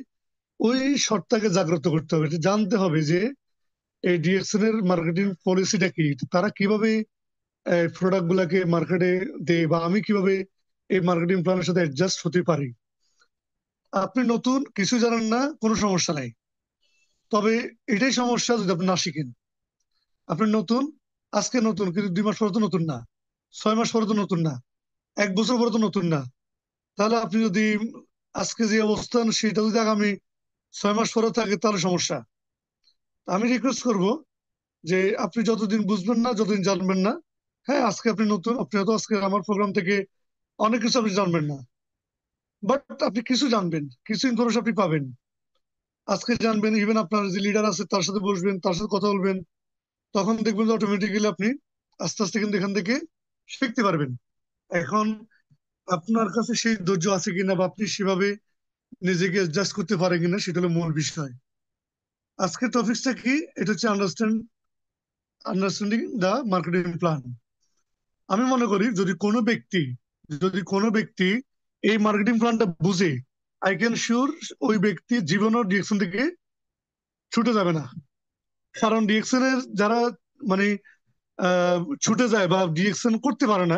ওই সত্তাকে জাগ্রত করতে হবে। এটা জানতে হবে যে এই ডিএক্সএল এর মার্কেটিং পলিসিটা কি, তারা কিভাবে প্রোডাক্ট গুলাকে মার্কেটে দেয়, বা আমি কিভাবে এই মার্কেটিং প্ল্যানের সাথে অ্যাডজাস্ট হতে পারি। আপনি নতুন, কিছু জানেন না, কোনো সমস্যা নাই। তবে এটাই সমস্যা যদি আপনি না শিখেন। আপনি নতুন, আজকে নতুন, কিন্তু 2 মাস পরে তো নতুন না, 6 মাস পরে তো নতুন না, 1 বছর পরে তো নতুন না। তাহলে আপনি যদি আজকে যে অবস্থান সেটা যদি আগামী 6 মাস পরে থাকে, তাহলে সমস্যা। আমি রিকোয়েস্ট করব যে আপনি যতদিন বুঝবেন না, যতদিন জানবেন না, হ্যাঁ আজকে আপনি নতুন, আপনি হয়তো আজকে আমার প্রোগ্রাম থেকে অনেক কিছু আপনি জানবেন না, বাট আপনি কিছু জানবেন, কিছু ইনফরমেশন আপনি পাবেন। আজকে জানবেন, ইভেন আপনার যে লিডার আছে তার সাথে বসবেন, তার সাথে কথা বলবেন, তখন দেখবেন যে অটোমেটিক্যালি আপনি আস্তে আস্তে কিন্তু এখান থেকে শিখতে পারবেন। এখন আপনার কাছে সেই ধৈর্য আছে কিনা বা আপনি সেভাবে নিজেকে অ্যাডজাস্ট করতে পারেন কিনা, সেটা হলো মূল বিষয়। আজকের টপিকসটা কি, এটা হচ্ছে আন্ডারস্ট্যান্ডিং দ্য মার্কেটিং প্ল্যান। আমি মনে করি যদি কোনো ব্যক্তি এই মার্কেটিং প্ল্যানটা বুঝে, আই ক্যান শিওর ওই ব্যক্তি জীবনের ডিরেকশন থেকে ছুটে যাবে না। কারণ ডিরেকশন এর যারা মানে ছুটে যায় বা ডিরেকশন করতে পারে না,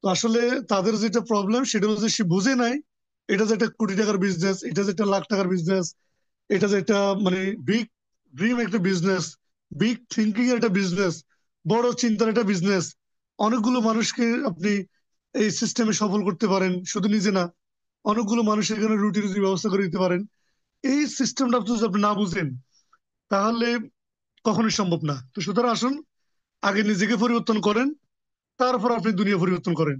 তো আসলে তাদের যেটা প্রবলেম সেটা হচ্ছে সে বুঝে নাই এটা যে একটা কোটি টাকার বিজনেস, এটা যে একটা লাখ টাকার বিজনেস, এটা যে একটা মানে বিগ ড্রিম একটা বিজনেস, বিগ থিঙ্কিং এর একটা বিজনেস, বড় চিন্তার একটা বিজনেস। অনেকগুলো মানুষকে আপনি এই সিস্টেমে সফল করতে পারেন, শুধু নিজে না, অনেকগুলো মানুষের এখানে রুটি রুটির ব্যবস্থা করে দিতে পারেন। এই সিস্টেমটা যদি আপনি না বুঝেন, তাহলে কখনোই সম্ভব না। তো সুতরাং আসুন আগে নিজেকে পরিবর্তন করেন, তারপর আপনি দুনিয়া পরিবর্তন করেন।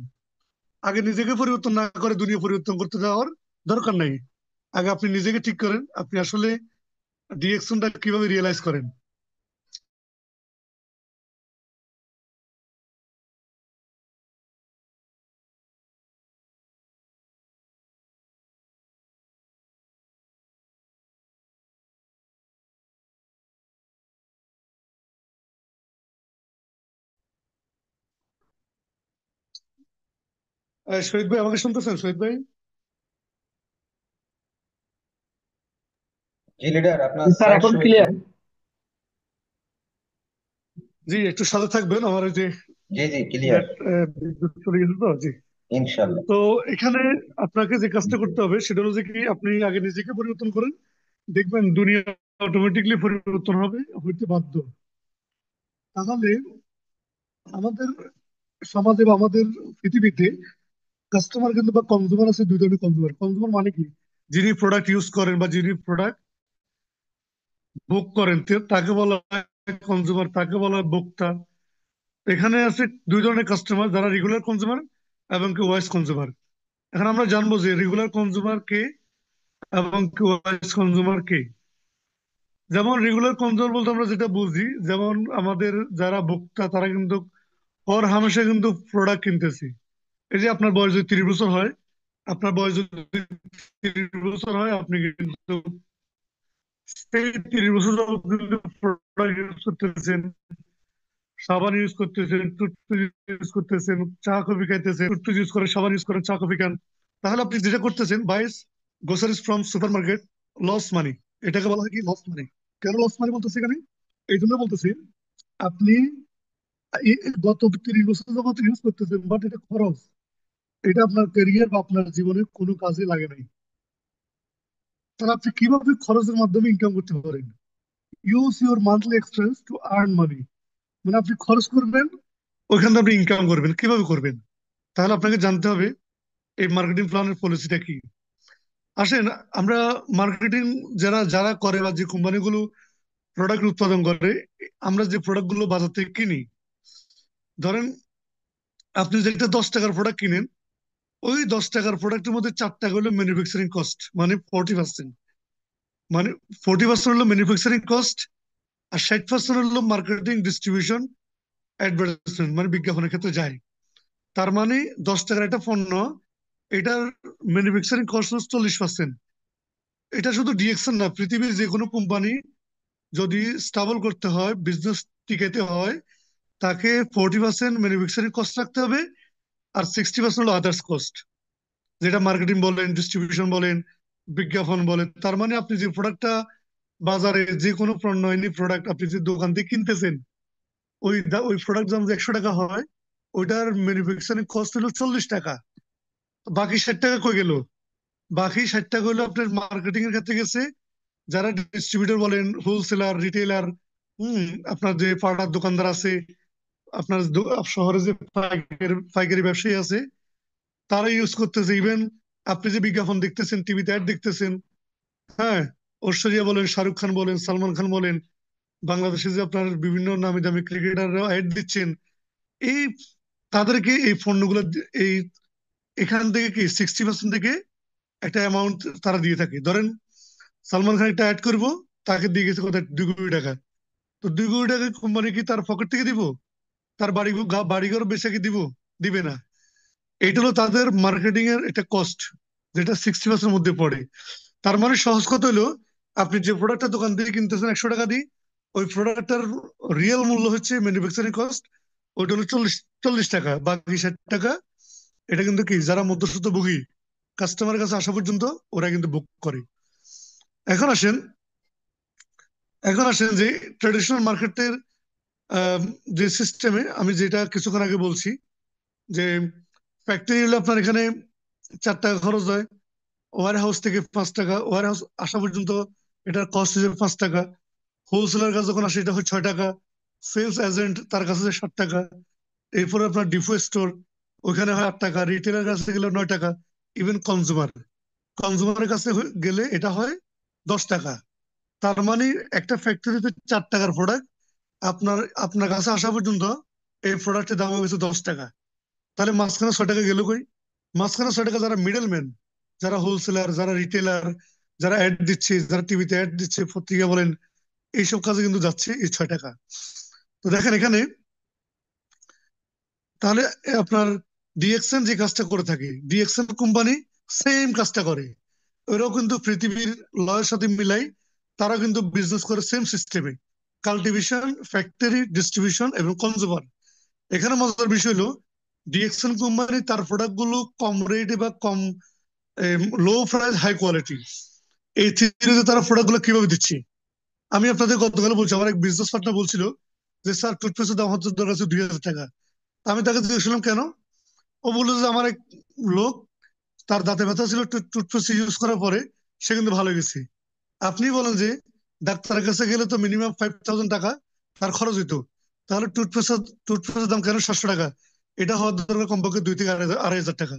আগে নিজেকে পরিবর্তন না করে দুনিয়া পরিবর্তন করতে যাওয়ার দরকার নাই। আগে আপনি নিজেকে ঠিক করেন, আপনি আসলে ডিরেকশনটা কিভাবে রিয়েলাইজ করেন। শহীদ ভাই আমাকে শুনতেছেন? শহীদ ভাই, জি লিডার, আপনার স্যার সাউন্ড এখন শো একটু। ক্লিয়ার? জি একটু সাথে থাকবেন, আমার এই যে জি জি, ক্লিয়ার। নেট বিদ্যুৎ চলে গেছে তো। জি, ইনশাল্লাহ। তো এখানে আপনাকে যে কাজটা করতে হবে সেটা হলো যে কি, আপনি আগে নিজেকে পরিবর্তন করেন, দেখবেন দুনিয়া অটোমেটিকলি পরিবর্তন হবে, হইতে বাধ্য। তাহলে আমাদের সমাজে বা আমাদের পৃথিবীতে কাস্টমার কিন্তু বা কনজিউমার আছে দুই ধরনের। কনজিউমার, কনজিউমার মানে কি, যিনি প্রোডাক্ট ইউজ করেন বা যিনি প্রোডাক্ট বুক করেন তাকে বলা হয় কনজিউমার, তাকে বলা হয় ভোক্তা। এখানে আছে দুই ধরনের কাস্টমার, যারা রেগুলার কনজিউমার এবং কি ওয়াইস কনজিউমার। এখন আমরা জানবো যে রেগুলার কনজিউমার কে এবং কি ওয়াইস কনজিউমার কে। যেমন রেগুলার কনজিউমার বলতে আমরা যেটা বুঝি, যেমন আমাদের যারা ভোক্তা তারা কিন্তু হর হামেশা কিন্তু প্রোডাক্ট কিনতেছি। এই যে আপনার বয়স যদি 30 বছর হয়, আপনার বয়স যদি 30 বছর হয়, আপনি কিন্তু সেই 30 বছর যাবত কিন্তু প্রোডাক্ট ইউজ করতেছেন, সাবান ইউজ করতেছেন, টুথপেস্ট ইউজ করতেছেন, চা কফি খাইতেছেন, টুথপেস্ট ইউজ করেন, সাবান ইউজ করেন, চা কফি খান। তাহলে আপনি যেটা করতেছেন, buys groceries from supermarket, loss money. এটাকে বলা হয় কি লস মানি। কেন লস মানি বলতেছি এখানে? এই জন্য বলতেছি, আপনি গত 30 বছর যাবত ইউজ করতেছেন, বাট এটা খরচ। এটা আপনার ক্যারিয়ার বা আপনার জীবনে কোনো কাজে লাগে নাই। তাহলে আপনি কিভাবে খরচের মাধ্যমে ইনকাম করতে পারেন? Use your monthly expense to earn money. মানে আপনি খরচ করবেন, ওইখান থেকে আপনি ইনকাম করবেন। কিভাবে করবেন? তাহলে আপনাকে জানতে হবে এই মার্কেটিং প্ল্যানের পলিসিটা কি। আসেন আমরা মার্কেটিং যারা যারা করে বা যে কোম্পানিগুলো প্রোডাক্ট উৎপাদন করে, আমরা যে প্রোডাক্ট গুলো বাজার থেকে কিনি, ধরেন আপনি যে একটা 10 টাকার প্রোডাক্ট কিনেন, ওই 10 টাকার প্রোডাক্টের মধ্যে 4 টাকা হলো ম্যানুফ্যাকচারিং কস্ট, মানে 40%। মানে 40% হলো ম্যানুফ্যাকচারিং কস্ট, আর 60% হলো মার্কেটিং, ডিস্ট্রিবিউশন, অ্যাডভার্টাইজমেন্ট, মানে বিজ্ঞাপনের ক্ষেত্রে যায়। তার মানে 10 টাকার একটা পণ্য, এটার ম্যানুফ্যাকচারিং কস্ট হচ্ছে 40%। এটা শুধু ডিএক্সএন না, পৃথিবীর যে কোনো কোম্পানি যদি স্টাবল করতে হয়, বিজনেস টিকাতে হয়, তাকে 40% ম্যানুফ্যাকচারিং কস্ট রাখতে হবে, আর 60% হলো আদার্স কস্ট, যেটা মার্কেটিং বলেন, ডিস্ট্রিবিউশন বলেন, বিজ্ঞাপন বলেন। তার মানে আপনি যে প্রোডাক্টটা বাজারে, যে কোনো পণ্য, এনি প্রোডাক্ট আপনি যে দোকান থেকে কিনতেছেন, ওই প্রোডাক্ট দাম যদি 100 টাকা হয়, ওইটার ম্যানুফ্যাকচারিং কস্ট হলো 40 টাকা। বাকি 60 টাকা কই গেল? বাকি 60 টাকা হলো আপনার মার্কেটিং এর ক্ষেত্রে গেছে, যারা ডিস্ট্রিবিউটর বলেন, হোলসেলার, রিটেলার, হম, আপনার যে পাড়ার দোকানদার আছে, আপনার শহরে যে পাইকারি ব্যবসায়ী আছে, তারা ইউজ করতেছে। ইভেন আপনি যে বিজ্ঞাপন দেখতেছেন, টিভিতে অ্যাড দেখতেছেন, হ্যাঁ, ঐশ্বরিয়া বলেন, শাহরুখ খান বলেন, সালমান খান বলেন, বাংলাদেশে যে আপনার বিভিন্ন নামি দামি ক্রিকেটাররা অ্যাড দিচ্ছেন, এই তাদেরকে এই পণ্যগুলো এই এখান থেকে কি 60% থেকে একটা অ্যামাউন্ট তারা দিয়ে থাকে। ধরেন সালমান খান একটা অ্যাড করবো, তাকে দিয়ে গেছে কত, 2 কোটি টাকা। তো 2 কোটি টাকা কোম্পানি কি তার পকেট থেকে দিব? তার বাড়িঘর বেচে কি দিব? দিবে না। এটা হলো তাদের মার্কেটিং এর একটা কস্ট, যেটা 60% মধ্যে পড়ে। তার মানে সহজ কথা হলো, আপনি যে প্রোডাক্টটা দোকান থেকে কিনতেছেন 100 টাকা দিয়ে, ওই প্রোডাক্টটার রিয়েল মূল্য হচ্ছে ম্যানুফ্যাকচারিং কস্ট, ওইটা হলো চল্লিশ টাকা। বাকি 60 টাকা এটা কিন্তু কি, যারা মধ্যস্বত্ব ভোগী, কাস্টমারের কাছে আসা পর্যন্ত ওরা কিন্তু বুক করে। এখন আসেন, যে ট্রেডিশনাল মার্কেটের যে সিস্টেমে, আমি যেটা কিছুক্ষণ আগে বলছি, যে ফ্যাক্টরি হলে আপনার এখানে 4 টাকা খরচ হয়, ওয়ার হাউস থেকে 5 টাকা, ওয়ার হাউস আসা পর্যন্ত এটার কস্ট হিসেবে 5 টাকা। হোলসেলার কাছে যখন আসে এটা হয় 6 টাকা, সেলস এজেন্ট তার কাছে 7 টাকা। এরপরে আপনার ডিপো স্টোর, ওইখানে হয় 8 টাকা, রিটেলের কাছে গেলে 9 টাকা। ইভেন কনজুমারের কাছে গেলে এটা হয় 10 টাকা। তার মানে একটা ফ্যাক্টরিতে 4 টাকার প্রোডাক্ট আপনার আপনার কাছে আসা পর্যন্ত এই প্রোডাক্টের দাম হয়ে গেছে 10 টাকা। তাহলে মাঝখানে 6 টাকা গেল কই? মাঝখানে 6 টাকা যারা মিডল ম্যান, যারা হোলসেলার, যারা রিটেলার, যারা অ্যাড দিচ্ছে, যারা টিভিতে অ্যাড দিচ্ছে, পত্রিকা বলেন, এইসব কাজে কিন্তু যাচ্ছে এই 6 টাকা। তো দেখেন এখানে, তাহলে আপনার ডিএক্সএন যে কাজটা করে থাকে, ডিএক্সএন কোম্পানি সেম কাজটা করে। ওরাও কিন্তু পৃথিবীর লয়ের সাথে মিলাই তারা কিন্তু বিজনেস করে সেম সিস্টেমে, কাল্টিভেশন, ফ্যাক্টরি, ডিস্ট্রিবিউশন এবং কনজিউমার। এখানে মজার বিষয় হলো ডিএক্সএন কোম্পানি তার প্রোডাক্ট গুলো কম রেটে বা কম লো প্রাইস হাই কোয়ালিটি, এই থ্রিতে তারা প্রোডাক্ট গুলো কিভাবে দিচ্ছে। আমি আপনাদের গতকাল বলছি, আমার এক বিজনেস পার্টনার বলছিল যে স্যার টুথপেস্টের দাম হচ্ছে দরকার 2,000 টাকা। আমি তাকে জিজ্ঞেস করলাম কেন? ও বললো যে আমার এক লোক, তার দাঁতে ব্যথা ছিল, টুথপেস্ট ইউজ করার পরে সে কিন্তু ভালো হয়ে গেছে। আপনি বলেন যে ডাক্তারের কাছে গেলে তো মিনিমাম 5,000 টাকা তার খরচ হইতো, তাহলে টুথপেস্টের দাম কেন 700 টাকা? এটা হওয়ার দরকার কমপক্ষে 2 থেকে 2,500 টাকা।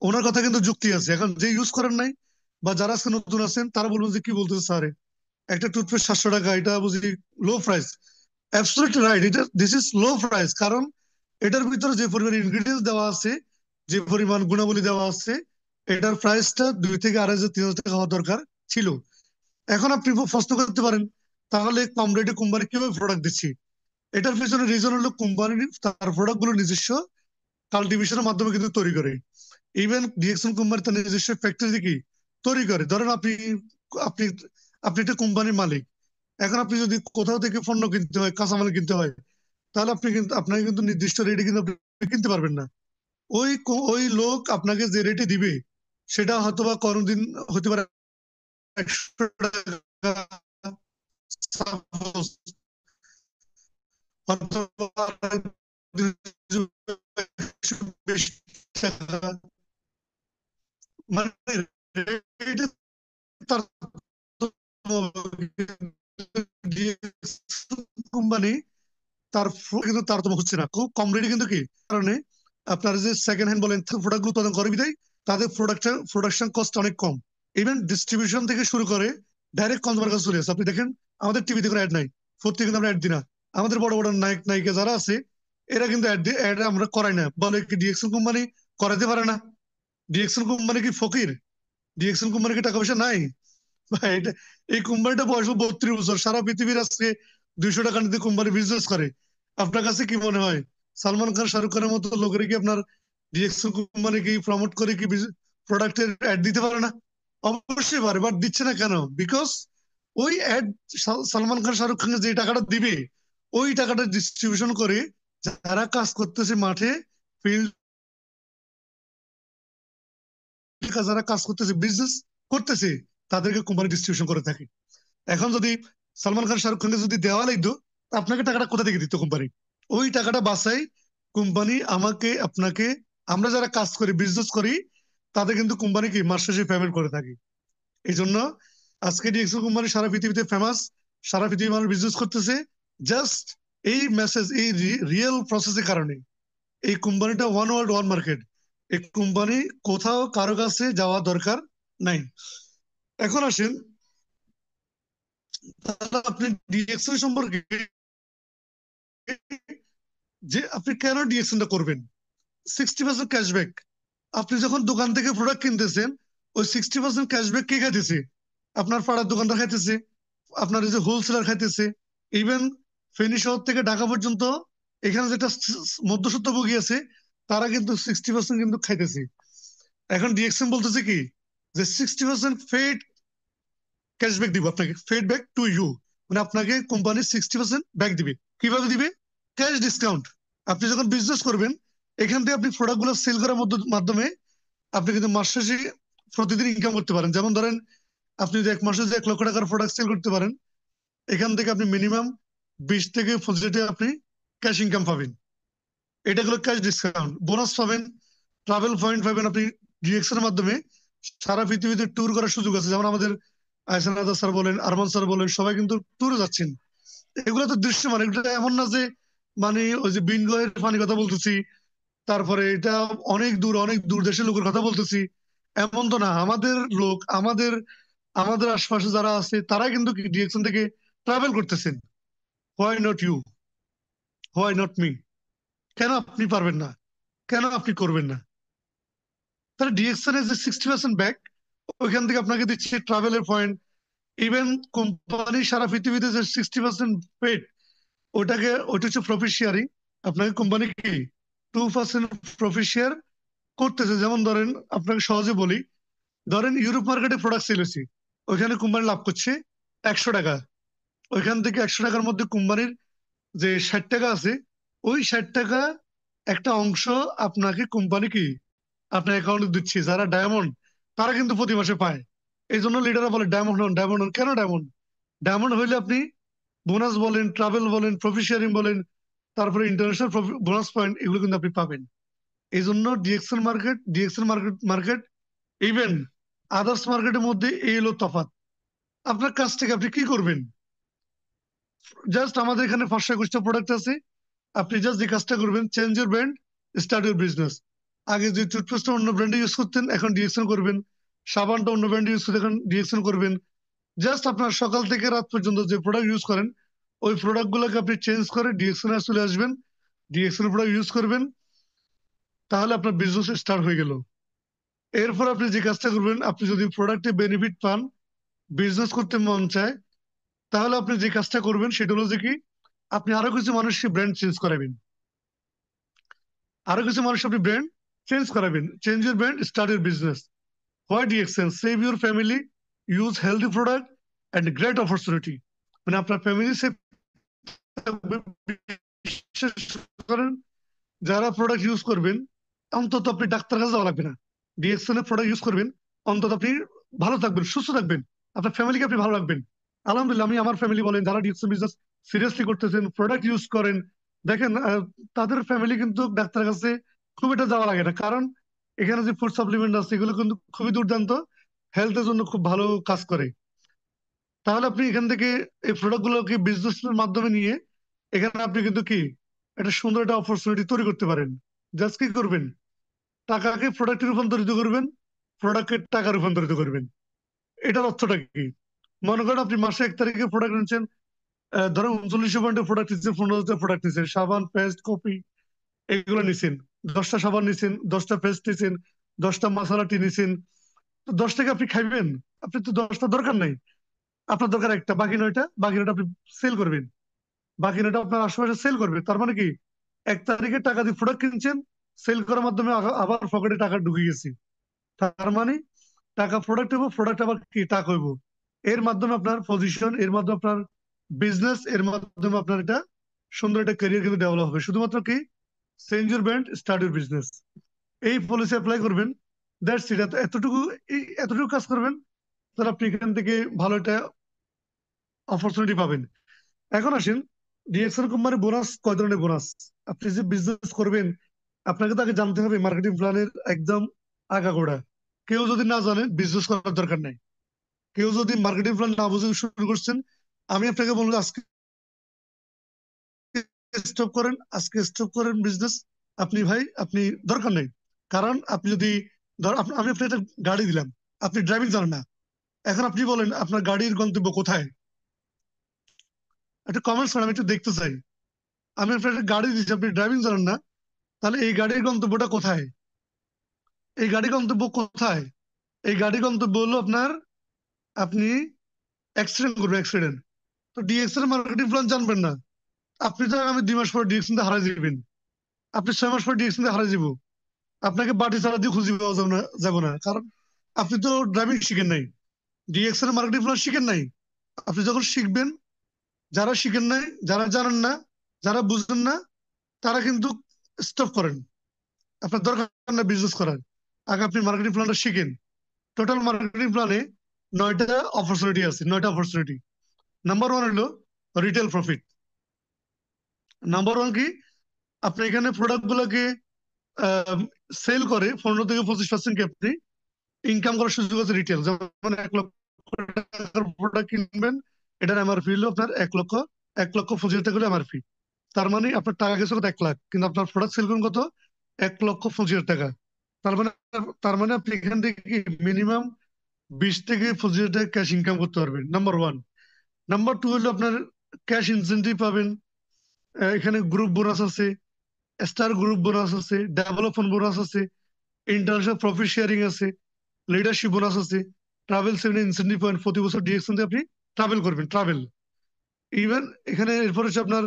ওনার কথা কিন্তু যুক্তি আছে। এখন যে ইউজ করেন নাই বা যারা আজকে নতুন আছেন তারা বলবেন যে কি বলতেছে স্যার, একটা টুথপেস্ট 700 টাকা, এটা বুঝি লো প্রাইস। অ্যাবসলিউটলি রাইট, এটা দিস ইজ লো প্রাইস, কারণ এটার ভিতরে যে পরিমাণ ইনগ্রিডিয়েন্টস দেওয়া আছে, যে পরিমাণ গুণাবলী দেওয়া আছে, এটার প্রাইসটা 2 থেকে 2,500 3,000 টাকা হওয়া দরকার ছিল। এখন আপনি প্রশ্ন করতে পারেন, তাহলে কম রেটে কোম্পানি কিভাবে প্রোডাক্ট দিচ্ছি? এটার পেছনে রিজন হলো কোম্পানি তার প্রোডাক্ট গুলো নিজস্ব কাল্টিভেশনের মাধ্যমে কিন্তু তৈরি করে। ইভেন ডিএক্সএন কোম্পানি তার নিজস্ব ফ্যাক্টরি কি তৈরি করে। ধরেন আপনি আপনি একটা কোম্পানির মালিক। এখন আপনি যদি কোথাও থেকে পণ্য কিনতে হয়, কাঁচামাল কিনতে হয়, তাহলে আপনাকে কিন্তু নির্দিষ্ট রেটে কিন্তু আপনি কিনতে পারবেন না। ওই লোক আপনাকে যে রেটে দিবে সেটা হয়তোবা কোনোদিন হতে পারে 100 টাকা, suppose, অথবা 120 টাকা, মানে রেটে কোম্পানি তার কিন্তু তারতম্য হচ্ছে না, খুব কম রেটে কিন্তু কি কারণে আপনার যে সেকেন্ড হ্যান্ড বলেন প্রোডাক্ট গুলো উৎপাদন করে বিদায় তাদের প্রোডাকশন কস্ট অনেক কম। ইভেন ডিস্ট্রিবিউশন থেকে শুরু করে ডাইরেক্ট কনজিউমার কাছে চলে আসে। আপনি দেখেন আমাদের টিভিতে কোনো অ্যাড নাই, প্রত্যেকে কিন্তু আমরা অ্যাড দিই না। আমাদের বড় বড় নায়ক নায়িকা যারা আছে এরা কিন্তু অ্যাড আমরা করাই না, বলে কি ডিএক্সএল কোম্পানি করাতে পারে না? ডিএক্সএল কোম্পানি কি ফকির? ডিএক্সএল কোম্পানি কি টাকা পয়সা নাই? ভাই, এই কোম্পানিটা বয়স 32 বছর, সারা পৃথিবীর আজকে 200 টাকা নিতে কোম্পানি বিজনেস করে। আপনার কাছে কি মনে হয় সালমান খান, শাহরুখ খানের মতো লোকেরা কি আপনার ডিএক্সএল কোম্পানি কি প্রমোট করে কি প্রোডাক্টের অ্যাড দিতে পারে না? অবশ্যই পারে, বাট দিচ্ছে না কেন? বিকজ ওই অ্যাড সালমান খান শাহরুখ খানকে যে টাকাটা দিবে, ওই টাকাটা ডিস্ট্রিবিউশন করে যারা কাজ করতেছে মাঠে, ফিল্ড, যারা কাজ করতেছে, বিজনেস করতেছে, তাদেরকে কোম্পানি ডিস্ট্রিবিউশন করে থাকে। এখন যদি সালমান খান শাহরুখ খানকে যদি দেওয়া লাগতো, আপনাকে টাকাটা কোথা থেকে দিত কোম্পানি? ওই টাকাটা বাঁচাই কোম্পানি আমাকে আপনাকে, আমরা যারা কাজ করি, বিজনেস করি, তাদের কিন্তু কোম্পানি কি মাস শেষে পেমেন্ট করে থাকে। এই জন্য আজকে ডিএক্সএল কোম্পানি সারা পৃথিবীতে ফেমাস, সারা পৃথিবী মানুষ বিজনেস করতেছে জাস্ট এই মেসেজ, এই রিয়েল প্রসেসের কারণে। এই কোম্পানিটা ওয়ান ওয়ার্ল্ড ওয়ান মার্কেট, এই কোম্পানি কোথাও কারো কাছে যাওয়া দরকার নাই। এখন আসেন, তাহলে আপনি ডিএক্সএল সম্পর্কে, যে আপনি কেন ডিএক্সএলটা করবেন? 60% ক্যাশব্যাক, আপনি যখন দোকান থেকে প্রোডাক্ট কিনতেছেন, ওই 60% ক্যাশব্যাক কে খাইতেছে? আপনার পাড়ার দোকানদার খাইতেছে, আপনার এই যে হোলসেলার খাইতেছে। ইভেন ফেনী শহর থেকে ঢাকা পর্যন্ত এখানে যেটা মধ্যস্বত্বভোগী আছে, তারা কিন্তু 60% কিন্তু খাইতেছে। এখন ডিএক্সএম বলতেছে কি, যে 60% ফেড ক্যাশব্যাক দিব আপনাকে, ফেড ব্যাক টু ইউ, মানে আপনাকে কোম্পানি 60% ব্যাক দিবে। কিভাবে দিবে? Cash discount. আপনি যখন বিজনেস করবেন, এখান থেকে আপনি প্রোডাক্ট গুলো সেল করার মাধ্যমে আপনি কিন্তু মাস শেষে প্রতিদিন ইনকাম করতে পারেন। যেমন ধরেন, আপনি যদি এক মাসে যে 1 লক্ষ টাকার প্রোডাক্ট সেল করতে পারেন, এখান থেকে আপনি মিনিমাম 20 থেকে 25 টাকা আপনি ক্যাশ ইনকাম পাবেন। এটা হলো ক্যাশ ডিসকাউন্ট। বোনাস পাবেন, ট্রাভেল পয়েন্ট পাবেন। আপনি ডিএক্সএর মাধ্যমে সারা পৃথিবীতে ট্যুর করার সুযোগ আছে। যেমন আমাদের আহসান আদা স্যার বলেন, আরমান স্যার বলেন, সবাই কিন্তু ট্যুরে যাচ্ছেন। এগুলো তো দৃশ্যমান, এগুলো এমন না যে মানে ওই যে বিনগয়ের ফানি কথা বলতেছি, তারপরে এটা অনেক দূর অনেক দূর দেশের লোকের কথা বলতেছি, এমন তো না। আমাদের লোক, আমাদের আমাদের আশপাশে যারা আছে তারা কিন্তু ডিএক্সএন থেকে ট্রাভেল করতেছেন। Why not you, why not me? কেন আপনি পারবেন না, কেন আপনি করবেন না? তাহলে ডিএক্সএন এর যে 60% ব্যাক, ওইখান থেকে আপনাকে দিচ্ছে ট্রাভেলের পয়েন্ট। ইভেন কোম্পানি সারা পৃথিবীতে যে 60% পেড, ওটা হচ্ছে প্রফিট শেয়ারিং। আপনাকে কোম্পানি কি 2% প্রফিট শেয়ার করতেছে। যেমন ধরেন, আপনাকে সহজে বলি, ধরেন ইউরোপ মার্কেটে প্রোডাক্ট সেল হয়েছে, ওইখানে কোম্পানি লাভ করছে 100 টাকা। ওইখান থেকে 100 টাকার মধ্যে কোম্পানির যে 60 টাকা আছে, ওই 60 টাকা একটা অংশ আপনাকে কোম্পানি কি আপনার অ্যাকাউন্টে দিচ্ছে। যারা ডায়মন্ড, তারা কিন্তু প্রতি মাসে পায়। এই জন্য লিডাররা বলে ডায়মন্ড হন, ডায়মন্ড হন। কেন ডায়মন্ড? ডায়মন্ড হইলে আপনি বোনাস বলেন, ট্রাভেল বলেন, প্রফিট শেয়ারিং বলেন, তারপরে ইন্টারন্যাশনাল বোনাস পয়েন্ট, এগুলো কিন্তু আপনি পাবেন। এই জন্য ডিএক্সএল মার্কেট ইভেন আদার্স মার্কেটের মধ্যে এই হলো তফাৎ। আপনার কাছ থেকে আপনি কি করবেন? জাস্ট আমাদের এখানে 521টা প্রোডাক্ট আছে। আপনি জাস্ট যে কাজটা করবেন, change your brand, start your business. আগে যে টুথপেস্টটা অন্য ব্র্যান্ডে ইউজ করতেন, এখন ডিএক্সএল করবেন। সাবানটা অন্য ব্র্যান্ডে ইউজ করতেন, এখন ডিএক্সএল করবেন। জাস্ট আপনার সকাল থেকে রাত পর্যন্ত যে প্রোডাক্ট ইউজ করেন, ওই প্রোডাক্ট গুলোকে আপনি চেঞ্জ করে ডিএক্সএল চলে আসবেন, ডিএক্সএল প্রোডাক্ট ইউজ করবেন। তাহলে আপনার বিজনেস স্টার্ট হয়ে গেল। এরপর আপনি যে কাজটা করবেন, আপনি যদি প্রোডাক্টে বেনিফিট পান, বিজনেস করতে মন চায়, তাহলে আপনি যে কাজটা করবেন সেটা হলো যে কি, আপনি আরো কিছু মানুষকে ব্র্যান্ড চেঞ্জ করাবেন। আরো কিছু মানুষ আপনি ব্র্যান্ড চেঞ্জ করাবেন। Change your brand, start your business. Why DXL? Save your family, use healthy product and great opportunity. মানে আপনার ফ্যামিলি সেভ, বিশেষ করেন যারা প্রোডাক্ট ইউজ করবেন, অন্তত আপনি ডাক্তার কাছে যাওয়া লাগবে না। ডিএক্সএল এর প্রোডাক্ট ইউজ করবেন, অন্তত আপনি ভালো থাকবেন, সুস্থ থাকবেন, আপনার ফ্যামিলিকে আপনি ভালো রাখবেন। আলহামদুলিল্লাহ, আমি আমার ফ্যামিলি বলেন, যারা ডিএক্সএল বিজনেস সিরিয়াসলি করতেছেন, প্রোডাক্ট ইউজ করেন, দেখেন তাদের ফ্যামিলি কিন্তু ডাক্তারের কাছে খুব একটা যাওয়া লাগে না। কারণ এখানে যে ফুড সাপ্লিমেন্ট আছে, এগুলো কিন্তু খুবই দুর্দান্ত, হেলথের জন্য খুব ভালো কাজ করে। তাহলে আপনি এখান থেকে এই প্রোডাক্ট গুলোকে বিজনেসের মাধ্যমে নিয়ে এখানে আপনি কিন্তু কি একটা সুন্দর একটা অপরচুনিটি তৈরি করতে পারেন। জাস্ট কি করবেন, টাকাকে প্রোডাক্টে রূপান্তরিত করবেন, প্রোডাক্টকে টাকা রূপান্তরিত করবেন। এটার অর্থটা কি? মনে করেন আপনি মাসে 1 তারিখে প্রোডাক্ট নিচ্ছেন, ধরেন 3900 পয়েন্টের প্রোডাক্ট নিচ্ছেন, 15,000 প্রোডাক্ট নিচ্ছেন, সাবান, পেস্ট, কফি, এগুলো নিচ্ছেন। 10টা সাবান নিচ্ছেন, 10টা পেস্ট নিচ্ছেন, 10টা মশলা টি নিচ্ছেন। তো 10টাকে আপনি খাইবেন? আপনি তো 10টা দরকার নাই, আপনার দরকার একটা, বাকি 9টা আপনি সেল করবেন। বাকি 9টা আপনার আশেপাশে সেল করবে। তার মানে কি, 1 তারিখে টাকা দিয়ে প্রোডাক্ট কিনছেন, সেল করার মাধ্যমে আবার পকেটে টাকা ঢুকে গেছে। তার মানে টাকা প্রোডাক্ট হইব, প্রোডাক্ট আবার কি টাকা হইব। এর মাধ্যমে আপনার পজিশন, এর মাধ্যমে আপনার বিজনেস, এর মাধ্যমে আপনার এটা সুন্দর একটা ক্যারিয়ার কিন্তু ডেভেলপ হবে। শুধুমাত্র কি, change your brand, start your business, এই পলিসি অ্যাপ্লাই করবেন। That's it. এতটুকু কাজ করবেন, তাহলে আপনি এখান থেকে ভালো একটা অপরচুনিটি পাবেন। এখন আসেন, ডিএক্সএল কোম্পানি বোনাস, কয় ধরনের বোনাস? আপনি যে বিজনেস করবেন, আপনাকে তো আগে জানতে হবে মার্কেটিং প্ল্যানের একদম আগাগোড়া। কেউ যদি না জানে, বিজনেস করার দরকার নাই। কেউ যদি মার্কেটিং প্ল্যান না বুঝে শুরু করছেন, আমি আপনাকে বলবো আজকে স্টপ করেন, আজকে স্টপ করেন বিজনেস। আপনি ভাই, আপনি দরকার নেই। কারণ আপনি যদি আমি আপনাকে একটা গাড়ি দিলাম, আপনি ড্রাইভিং জানেন না, এখন আপনি বলেন আপনার গাড়ির গন্তব্য কোথায়? একটা কমেন্টস করেন, আমি একটু দেখতে চাই। আমি আপনার একটা গাড়ি দিচ্ছি, আপনি ড্রাইভিং জানেন না, তাহলে এই গাড়ির গন্তব্যটা কোথায়? এই গাড়ি গন্তব্য কোথায়? এই গাড়ি গন্তব্য হলো আপনার, আপনি অ্যাক্সিডেন্ট করবেন, অ্যাক্সিডেন্ট। তো ডিএক্সএল মার্কেটিং প্ল্যান জানবেন না, আপনি তো আমি 2 মাস পর ডিএক্সএল হারাই যাবেন, আপনি 6 মাস পর ডিএক্সএল হারাই যাব। আপনাকে বাটি চালা দিয়ে খুঁজে পাওয়া যাবে না, কারণ আপনি তো ড্রাইভিং শিখেন নাই, ডিএক্সএল মার্কেটিং প্ল্যান শিখেন নাই। আপনি যখন শিখবেন, যারা শিখেন নাই, যারা জানেন না, যারা বুঝেন না, তারা কিন্তু স্টপ করেন। আপনার দরকার না বিজনেস করার, আগে আপনি মার্কেটিং প্ল্যানটা শিখেন। টোটাল মার্কেটিং প্ল্যানে 9টা অপরচুনিটি আছে, 9টা অপরচুনিটি। নাম্বার 1 হলো রিটেল প্রফিট। নাম্বার 1 কি, আপনি এখানে প্রোডাক্ট গুলোকে সেল করে 15 থেকে 25% কি আপনি ইনকাম করার সুযোগ আছে রিটেল। যেমন 1 লক্ষ টাকার প্রোডাক্ট কিনবেন, এটার এমআরপি হলো আপনার 1,25,000 টাকা হলো এমআরপি। তার মানে আপনার টাকা গেছে কত, 1 লাখ, কিন্তু আপনার প্রোডাক্ট সেল করুন কত, 1,25,000 টাকা। তার মানে তার মানে আপনি এখান থেকে মিনিমাম 20 থেকে 25,000 টাকা ক্যাশ ইনকাম করতে পারবেন। নাম্বার 1। নাম্বার 2 হলো আপনার ক্যাশ ইনসেন্টিভ পাবেন, এখানে গ্রুপ বোনাস আছে, স্টার গ্রুপ বোনাস আছে, ডেভেলপমেন্ট বোনাস আছে, ইন্টারন্যাশনাল প্রফিট শেয়ারিং আছে, লিডারশিপ বোনাস আছে, ট্রাভেল সেভেন ইনসেন্টিভ পয়েন্ট, প্রতি বছর ডিএক্সন দিয়ে আপনি ট্রাভেল করবেন, ট্রাভেল। ইভেন এখানে এরপর হচ্ছে আপনার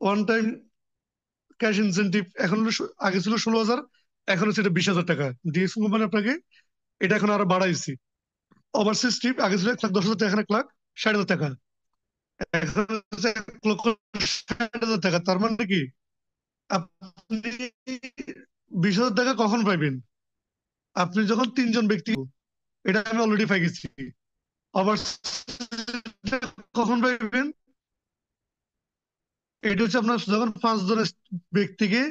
ওয়ান টাইম ক্যাশ ইনসেন্টিভ, এখন আগে ছিল 16,000, এখন হচ্ছে এটা 20,000 টাকা। ডিএক্সন কোম্পানি আপনাকে এটা এখন আরো বাড়াইছি। ওভারসিজ ট্রিপ আগে ছিল 1,10,000 টাকা, এখন 1,60,000 টাকা, এখন হচ্ছে 1,60,000 টাকা। তার মানে কি আপনি 20,000 টাকা কখন পাইবেন? আপনি যখন 3 জন ব্যক্তি, এটা আমি অলরেডি পাই গেছি। আবার কখন পাইবেন? এটা হচ্ছে আপনার যখন 5 জন ব্যক্তিকে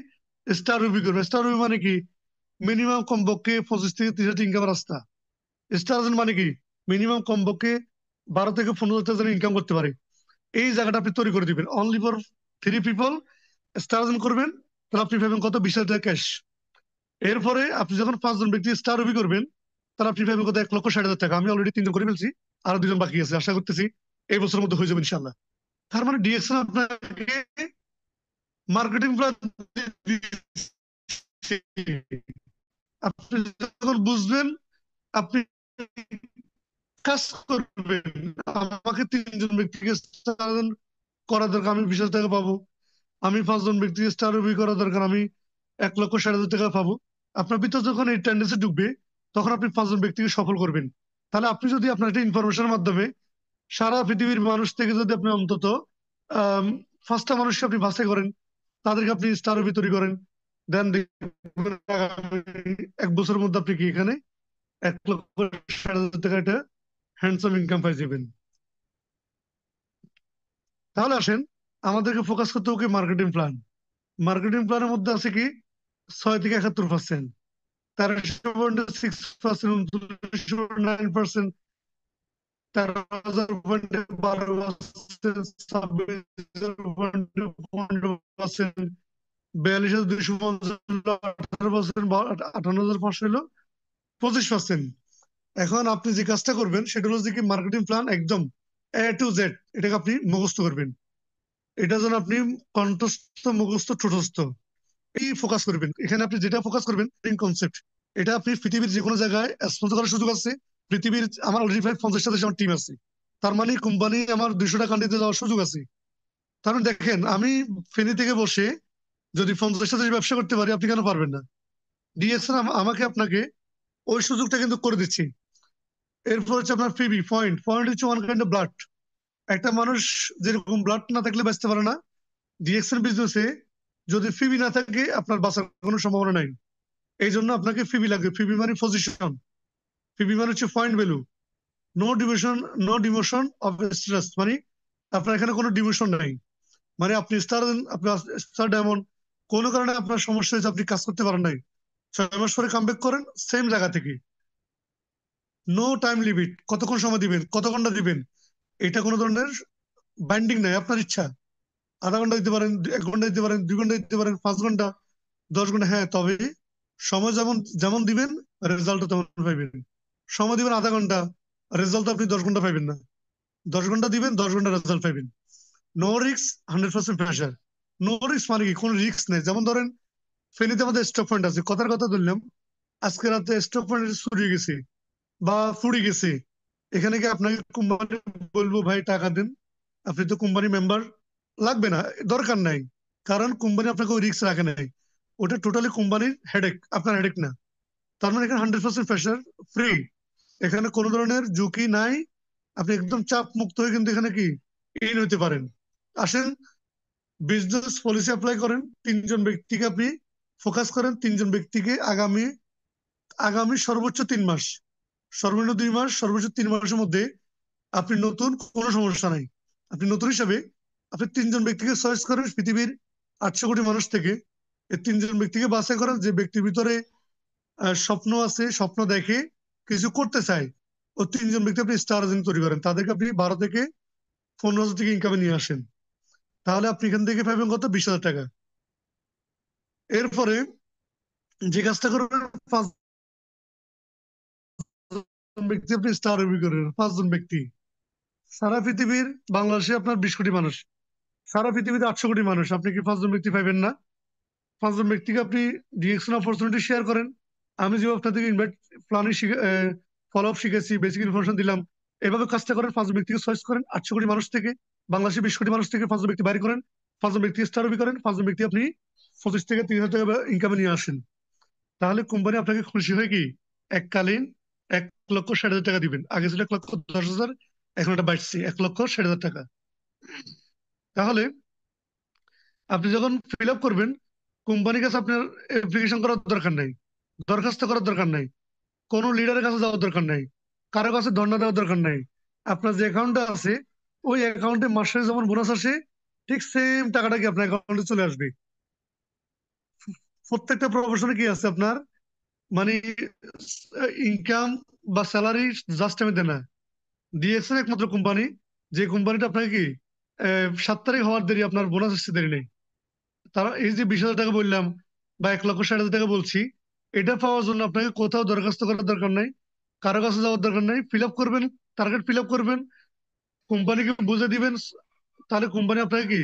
স্টার রুবি করবে। স্টার রুবি মানে কি? মিনিমাম কমপক্ষে 25 থেকে 30 হাজার ইনকাম রাস্তা। স্টার মানে কি? মিনিমাম কমপক্ষে 12 থেকে 15 হাজার ইনকাম করতে পারে। এই জায়গাটা আপনি তৈরি করে দিবেন অনলি ফর 3 পিপল। স্টার করবেন, তাহলে আপনি পাবেন কত? 20,000 টাকা ক্যাশ। এরপরে আপনি যখন 5 জন ব্যক্তি স্টার রুবি করবেন, তাহলে আপনি পাবেন কত? 1,60,000 টাকা। আমি অলরেডি 3 জন করে ফেলছি, আরো 2 জন বাকি আছে। আশা করতেছি এই বছরের মধ্যে হয়ে যাবে ইনশাল্লাহ। তার মানে ডিএক্সএন আপনাকে মার্কেটিং প্ল্যান দিচ্ছে। আপনি যখন বুঝবেন, আপনি কাজ করবেন। আমাকে 3 জন ব্যক্তিকে স্টার করা দরকার, আমি 20,000 টাকা পাবো। আমি 5 জন ব্যক্তিকে স্টার রুবি করা দরকার, আমি 1,60,000 টাকা পাবো। আপনার ভিতরে যখন এই টেন্ডেন্সি ঢুকবে, তখন আপনি 5 জন ব্যক্তিকে সফল করবেন। তাহলে আপনি যদি আপনার একটা ইনফরমেশনের মাধ্যমে সারা পৃথিবীর মানুষ থেকে যদি আপনি অন্তত 5টা মানুষকে আপনি বাছাই করেন, তাদেরকে আপনি স্টার রুবি তৈরি করেন, দেন 1 বছরের মধ্যে আপনি কি এখানে 1,60,000 টাকা একটা হ্যান্ডসাম ইনকাম পাই যাবেন। তাহলে আসেন, আমাদেরকে ফোকাস করতে হবে মার্কেটিং প্ল্যান। মার্কেটিং প্ল্যানের মধ্যে আছে কি? 6 থেকে 71%, 13.6%, 29%, 13,000.12%, 26,000.15%, 42,250, 18%, 58,500 হলো 25%। এখন আপনি যে কাজটা করবেন সেটা হলো যে কি, মার্কেটিং প্ল্যান একদম A to Z এটাকে আপনি মুখস্থ করবেন। এটা যেন আপনি কণ্ঠস্থ, মুখস্থ, ঠোঁটস্থ এই ফোকাস করবেন। এখানে আপনি যেটা ফোকাস করবেন কনসেপ্ট, এটা আপনি পৃথিবীর যে কোনো জায়গায় স্পন্সর করার সুযোগ আছে। পৃথিবীর আমার অলরেডি প্রায় 50টা দেশে আমার টিম আছে। তার মানে কোম্পানি আমার 200টা কান্ট্রিতে যাওয়ার সুযোগ আছে। তার মানে দেখেন, আমি ফেনী থেকে বসে যদি 50টা দেশে ব্যবসা করতে পারি, আপনি কেন পারবেন না? ডিএক্সএন আমাকে আপনাকে ওই সুযোগটা কিন্তু করে দিচ্ছি। এরপর হচ্ছে আপনার পিবি পয়েন্ট। পয়েন্ট হচ্ছে ওয়ান কাইন্ড অফ ব্লাড। একটা মানুষ যেরকম ব্লাড না থাকলে বাঁচতে পারে না, ডিএক্সএন বিজনেসে যদি ফিবি না থাকে, আপনার বাঁচার কোনো সম্ভাবনা নাই। এই জন্য আপনাকে ফিবি লাগবে। ফিবি মানে পজিশন, ফিবি মানে হচ্ছে point value. No division, no demotion of stress, মানে আপনার এখানে কোনো ডিমোশন নাই। মানে আপনি স্টার, আপনার স্টার ডায়মন্ড, কোনো কারণে আপনার সমস্যা হয়েছে, আপনি কাজ করতে পারেন নাই, 6 মাস পরে কামব্যাক করেন সেম জায়গা থেকে। নো টাইম লিমিট, কতক্ষণ সময় দিবেন, কত ঘন্টা দিবেন, এটা কোনো ধরনের বাইন্ডিং নাই। আপনার ইচ্ছা, আধা ঘন্টা দিতে পারেন, 1 ঘন্টা দিতে পারেন, 2 ঘন্টা দিতে পারেন, 5 ঘন্টা, 10 ঘন্টা। হ্যাঁ, তবে সময় যেমন যেমন দিবেন, রেজাল্ট তেমন পাইবেন। সময় দিবেন আধা ঘন্টা, রেজাল্ট আপনি 10 ঘন্টা পাইবেন না। 10 ঘন্টা দিবেন, 10 ঘন্টা রেজাল্ট পাইবেন। No risk, 100% pressure. No risk মানে কি? কোনো রিস্ক নেই। যেমন ধরেন, ফেনীতে আমাদের স্টক পয়েন্ট আছে, কথার কথা ধরলাম, আজকে রাতে স্টক পয়েন্ট চুরি গেছে বা ফুড়ি গেছে, এখানে কি আপনাকে কোম্পানি বলবো ভাই টাকা দেন? আপনি তো কোম্পানি মেম্বার, লাগবে না, দরকার নাই। কারণ কোম্পানি আপনাকে ওই রিস্ক রাখে নাই। ওটা টোটালি কোম্পানির হেডেক, আপনার হেডেক না। তার মানে এখানে 100% প্রেশার ফ্রি। এখানে কোনো ধরনের ঝুঁকি নাই। আপনি একদম চাপ মুক্ত হয়ে কিন্তু এখানে কি ইন হতে পারেন। আসেন, বিজনেস পলিসি অ্যাপ্লাই করেন। 3 জন ব্যক্তিকে আপনি ফোকাস করেন। 3 জন ব্যক্তিকে আগামী আগামী সর্বোচ্চ 3 মাস, সর্বনিম্ন 2 মাস, সর্বোচ্চ 3 মাসের মধ্যে আপনি নতুন, কোনো সমস্যা নাই। আপনি নতুন হিসাবে আপনি 3 জন ব্যক্তিকে চয়েস করেন পৃথিবীর 800 কোটি মানুষ থেকে। এই 3 জন ব্যক্তিকে বাছাই করেন যে ব্যক্তির ভিতরে স্বপ্ন আছে, স্বপ্ন দেখে, কিছু করতে চায়। ও 3 জন ব্যক্তি আপনি স্টার তৈরি করেন, তাদেরকে আপনি 12 থেকে 15 হাজার থেকে ইনকামে নিয়ে আসেন। তাহলে আপনি এখান থেকে পাবেন কত? 20,000 টাকা। এরপরে যে কাজটা করবেন, 5 জন ব্যক্তি আপনি স্টার রবি করেন, 5 জন ব্যক্তি সারা পৃথিবীর বাংলাদেশে আপনার 20 কোটি মানুষ, সারা পৃথিবীতে 800 কোটি মানুষ, আপনি কি 5 জন ব্যক্তি পাইবেন না? 5 জন ব্যক্তিকে আপনি ডিএকশন অপরচুনিটি শেয়ার করেন। আমি যেভাবে আপনাদেরকে ইনভাইট প্ল্যানিং ফলো আপ শিখেছি, বেসিক ইনফরমেশন দিলাম, এভাবে কাজটা করেন। 5 জন ব্যক্তিকে চয়েস করেন 800 কোটি মানুষ থেকে, বাংলাদেশে 20 কোটি মানুষ থেকে 5 জন ব্যক্তি বাইরে করেন, 5 জন ব্যক্তি স্টারবি করেন, 5 জন ব্যক্তি আপনি 25 থেকে 30 হাজার টাকা ইনকামে নিয়ে আসেন। তাহলে কোম্পানি আপনাকে খুশি হয়ে কি এককালীন 1,60,000 টাকা দিবেন। আগে ছিল 1,10,000, এখন এটা বাড়ছে 1,60,000 টাকা। তাহলে আপনি যখন ফিল আপ করবেন, কোম্পানির কাছে আপনার অ্যাপ্লিকেশন করার দরকার নাই, দরখাস্ত করার দরকার নাই, কোনো লিডারের কাছে যাওয়ার দরকার নাই, কারো কাছে ধর্ণা দেওয়ার দরকার নাই। আপনার যে অ্যাকাউন্টে আছে ওই অ্যাকাউন্টে মাসে যেমন বোনাস আসে, ঠিক সেম টাকাটা কি আপনার অ্যাকাউন্টে চলে আসবে। প্রত্যেকটা প্রফেশনে কি আছে আপনার, মানে ইনকাম বা স্যালারি জাস্ট আমি দেয় না। ডিএক্সএন একমাত্র কোম্পানি যে কোম্পানিটা আপনাকে কি 7 তারিখ হওয়ার দেরি আপনার বোনাস আসতে দেরি নেই। তারা এই যে 20,000 টাকা বললাম বা 1,60,000 টাকা বলছি, এটা পাওয়ার জন্য আপনাকে কোথাও দরখাস্ত করার দরকার নাই, কারো কাছে যাওয়ার দরকার নাই। ফিল আপ করবেন, টার্গেট ফিল আপ করবেন, কোম্পানিকে বুঝে দিবেন, তাহলে কোম্পানি আপনাকে কি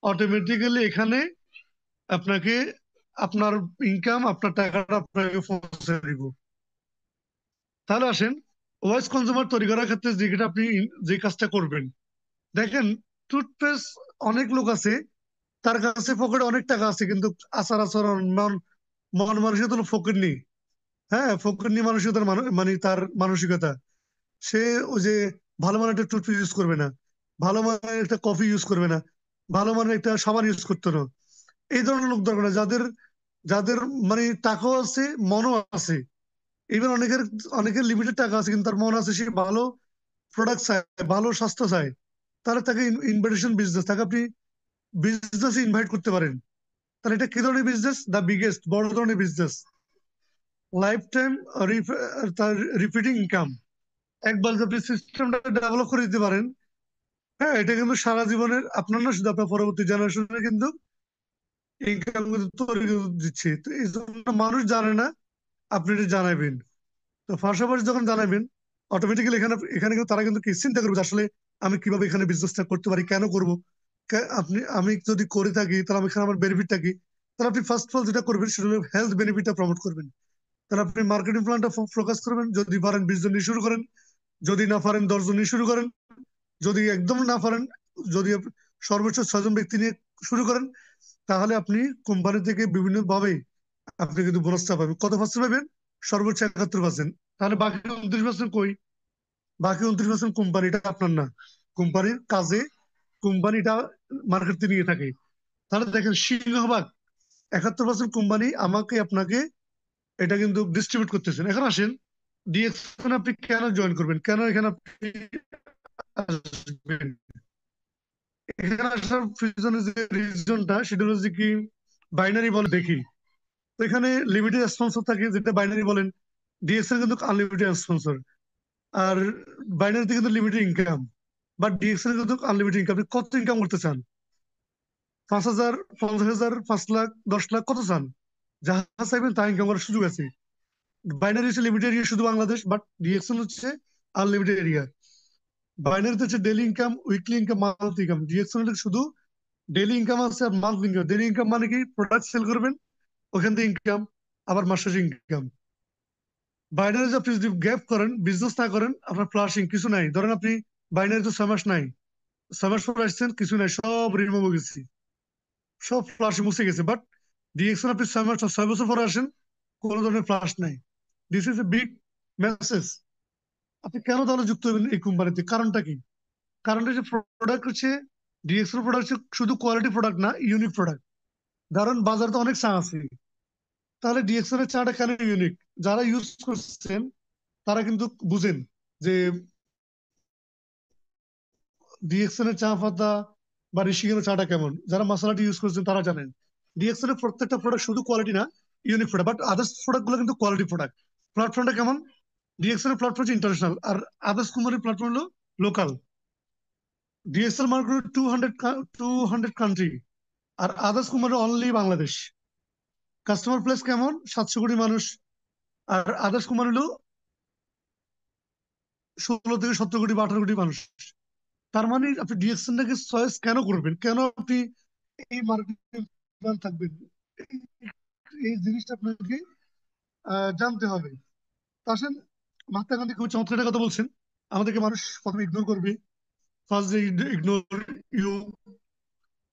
অটোমেটিক্যালি এখানে আপনাকে আপনার ইনকাম, আপনার টাকাটা আপনাকে পৌঁছে দিব। তাহলে আসেন ওয়াইস কনজিউমার তৈরি করার ক্ষেত্রে যেটা আপনি যে কাজটা করবেন, দেখেন টুথপেস্ট অনেক লোক আছে, তার কাছে পকেটে অনেক টাকা আছে, কিন্তু আচার আচরণ মন মানসিকতা হলো ফকিরনি। হ্যাঁ, ফকিরনি মানসিকতার মানে তার মানসিকতা। সে ওই যে ভালো মানের একটা টুথপেস্ট ইউজ করবে না, ভালো মানের একটা কফি ইউজ করবে না, ভালো মানের একটা সাবান ইউজ করতো না। এই ধরনের লোক দরকার না, যাদের যাদের মানে টাকাও আছে, মনও আছে। ইভেন অনেকের লিমিটেড টাকা আছে কিন্তু তার মন আছে, সে ভালো প্রোডাক্ট চায়, ভালো স্বাস্থ্য চায়। তাহলে তাকে ইনভাইটেশন বিজনেস, তাকে আপনি বিজনেস ইনভাইট করতে পারেন। তাহলে এটা কি ধরনের বিজনেস? দ্য বিগেস্ট, বড় ধরনের বিজনেস, লাইফ টাইম তার রিপিটিং ইনকাম। একবার যদি আপনি সিস্টেমটা ডেভেলপ করে দিতে পারেন, হ্যাঁ, এটা কিন্তু সারা জীবনের আপনার না, শুধু আপনার পরবর্তী জেনারেশনে কিন্তু ইনকাম কিন্তু তৈরি করে দিচ্ছে। তো এই জন্য মানুষ জানে না, আপনি এটা জানাবেন। তো পাশাপাশি যখন জানাবেন, অটোমেটিক্যালি এখানে এখানে কিন্তু তারা কিন্তু কি চিন্তা করবে যে আসলে আমি কিভাবে এখানে বিজনেসটা করতে পারি, কেন করবো। আমি যদি করে থাকি তাহলে আমি এখানে আমার বেনিফিটটা কি। তাহলে আপনি ফার্স্ট অফ অল যেটা করবেন সেটা হলো হেলথ বেনিফিটটা প্রমোট করবেন। তাহলে আপনি মার্কেটিং প্ল্যানটা ফোকাস করবেন, যদি পারেন 20 জন নিয়ে শুরু করেন, যদি না পারেন 10 জন নিয়ে শুরু করেন, যদি একদম না পারেন, যদি সর্বোচ্চ 6 জন ব্যক্তি নিয়ে শুরু করেন, তাহলে আপনি কোম্পানি থেকে বিভিন্ন ভাবে আপনি কিন্তু বোনাসটা পাবেন। কত পার্সেন্ট পাবেন? সর্বোচ্চ 71%। তাহলে বাকি 29% কই? বাকি 29% কোম্পানিটা আপনার না, কোম্পানির কাজে কোম্পানিটা মার্কেট নিয়ে থাকে। তাহলে দেখেন সিংহভাগ 71% কোম্পানি আমাকে আপনাকে এটা কিন্তু ডিস্ট্রিবিউট করতেছেন। এখন আসেন ডিএক্সএন আপনি কেন জয়েন করবেন, কেন এখানে আপনি আসবেন। এখানে আসার পিছনে যে রিজনটা সেটা হচ্ছে কি, বাইনারি বলে দেখি, তো এখানে লিমিটেড স্পন্সর থাকে যেটা বাইনারি বলেন। ডিএক্সএন কিন্তু আনলিমিটেড স্পন্সর, আর বাইনারিতে কিন্তু লিমিটেড ইনকাম। বাট ডিএক্সএন কিন্তু আনলিমিটেড ইনকাম। আপনি কত ইনকাম করতে চান? 5,000, 50,000, 5 লাখ, 10 লাখ, কত চান? যাহা চাইবেন তা ইনকাম করার সুযোগ আছে। বাইনারি হচ্ছে লিমিটেড এরিয়া শুধু বাংলাদেশ, বাট ডিএক্সএল হচ্ছে আনলিমিটেড এরিয়া। বাইনারিতে হচ্ছে daily income, weekly income, monthly income. DXL শুধু ডেইলি ইনকাম আছে আর মান্থলি ইনকাম। ডেইলি ইনকাম মানে কি, প্রোডাক্ট সেল করবেন, ওখান থেকে ইনকাম, আবার মাস শেষে ইনকাম। বাইনারি আপনি যদি গ্যাপ করেন, বিজনেস না করেন, আপনার ফ্লাশিং কিছু নাই। ধরেন আপনি বাইনারি তো 6 মাস নাই, 6 মাস পর আসছেন, কিছু নাই, সব রিমুভ হয়ে গেছে, সব ফ্লাশ মুছে গেছে। বাট ডিএক্সএল আপনি 6 মাস, 6 বছর পরে আসেন, কোনো ধরনের ফ্লাশ নাই। This is a big message. আপনি কেন তাহলে যুক্ত হবেন এই কোম্পানিতে? কারণটা কি? কারণটা যে প্রোডাক্ট হচ্ছে, ডিএক্সএল প্রোডাক্ট হচ্ছে শুধু কোয়ালিটি প্রোডাক্ট না, ইউনিক প্রোডাক্ট। ধরেন বাজারে তো অনেক চা আছে, তাহলে ডিএক্সএল এর চাটা কেন ইউনিক? যারা ইউজ করছেন তারা কিন্তু বুঝেন যে ডিএক্সএল এর চা পাতা বা ঋষিকের চাটা কেমন। যারা মশলাটি ইউজ করছেন তারা জানেন ডিএক্সএল এর প্রত্যেকটা প্রোডাক্ট শুধু কোয়ালিটি না, unique product. But others product গুলো কিন্তু কোয়ালিটি প্রোডাক্ট। প্ল্যাটফর্মটা কেমন? ডিএক্সএল এর প্ল্যাটফর্ম হচ্ছে ইন্টারন্যাশনাল, আর আদার্স কোম্পানির প্ল্যাটফর্ম হলো লোকাল। ডিএক্সএল মার্কেট 200 কান্ট্রি, আর others company only Bangladesh. Customer place কেমন? 700 কোটি মানুষ। আর আদার্স কোম্পানি হলো 16 থেকে 17 কোটি বা 18 কোটি মানুষ। তার মানে আপনি ডিএক্সএনটাকে চয়েস কেন করবেন, কেন আপনি এই মার্কেটিং প্ল্যান থাকবেন, এই এই জিনিসটা আপনাকে জানতে হবে। তা আসেন, মহাত্মা গান্ধী খুব চমৎকার একটা কথা বলছেন, আমাদেরকে মানুষ প্রথমে ইগনোর করবে, ফার্স্ট দে ইগনোর ইউ,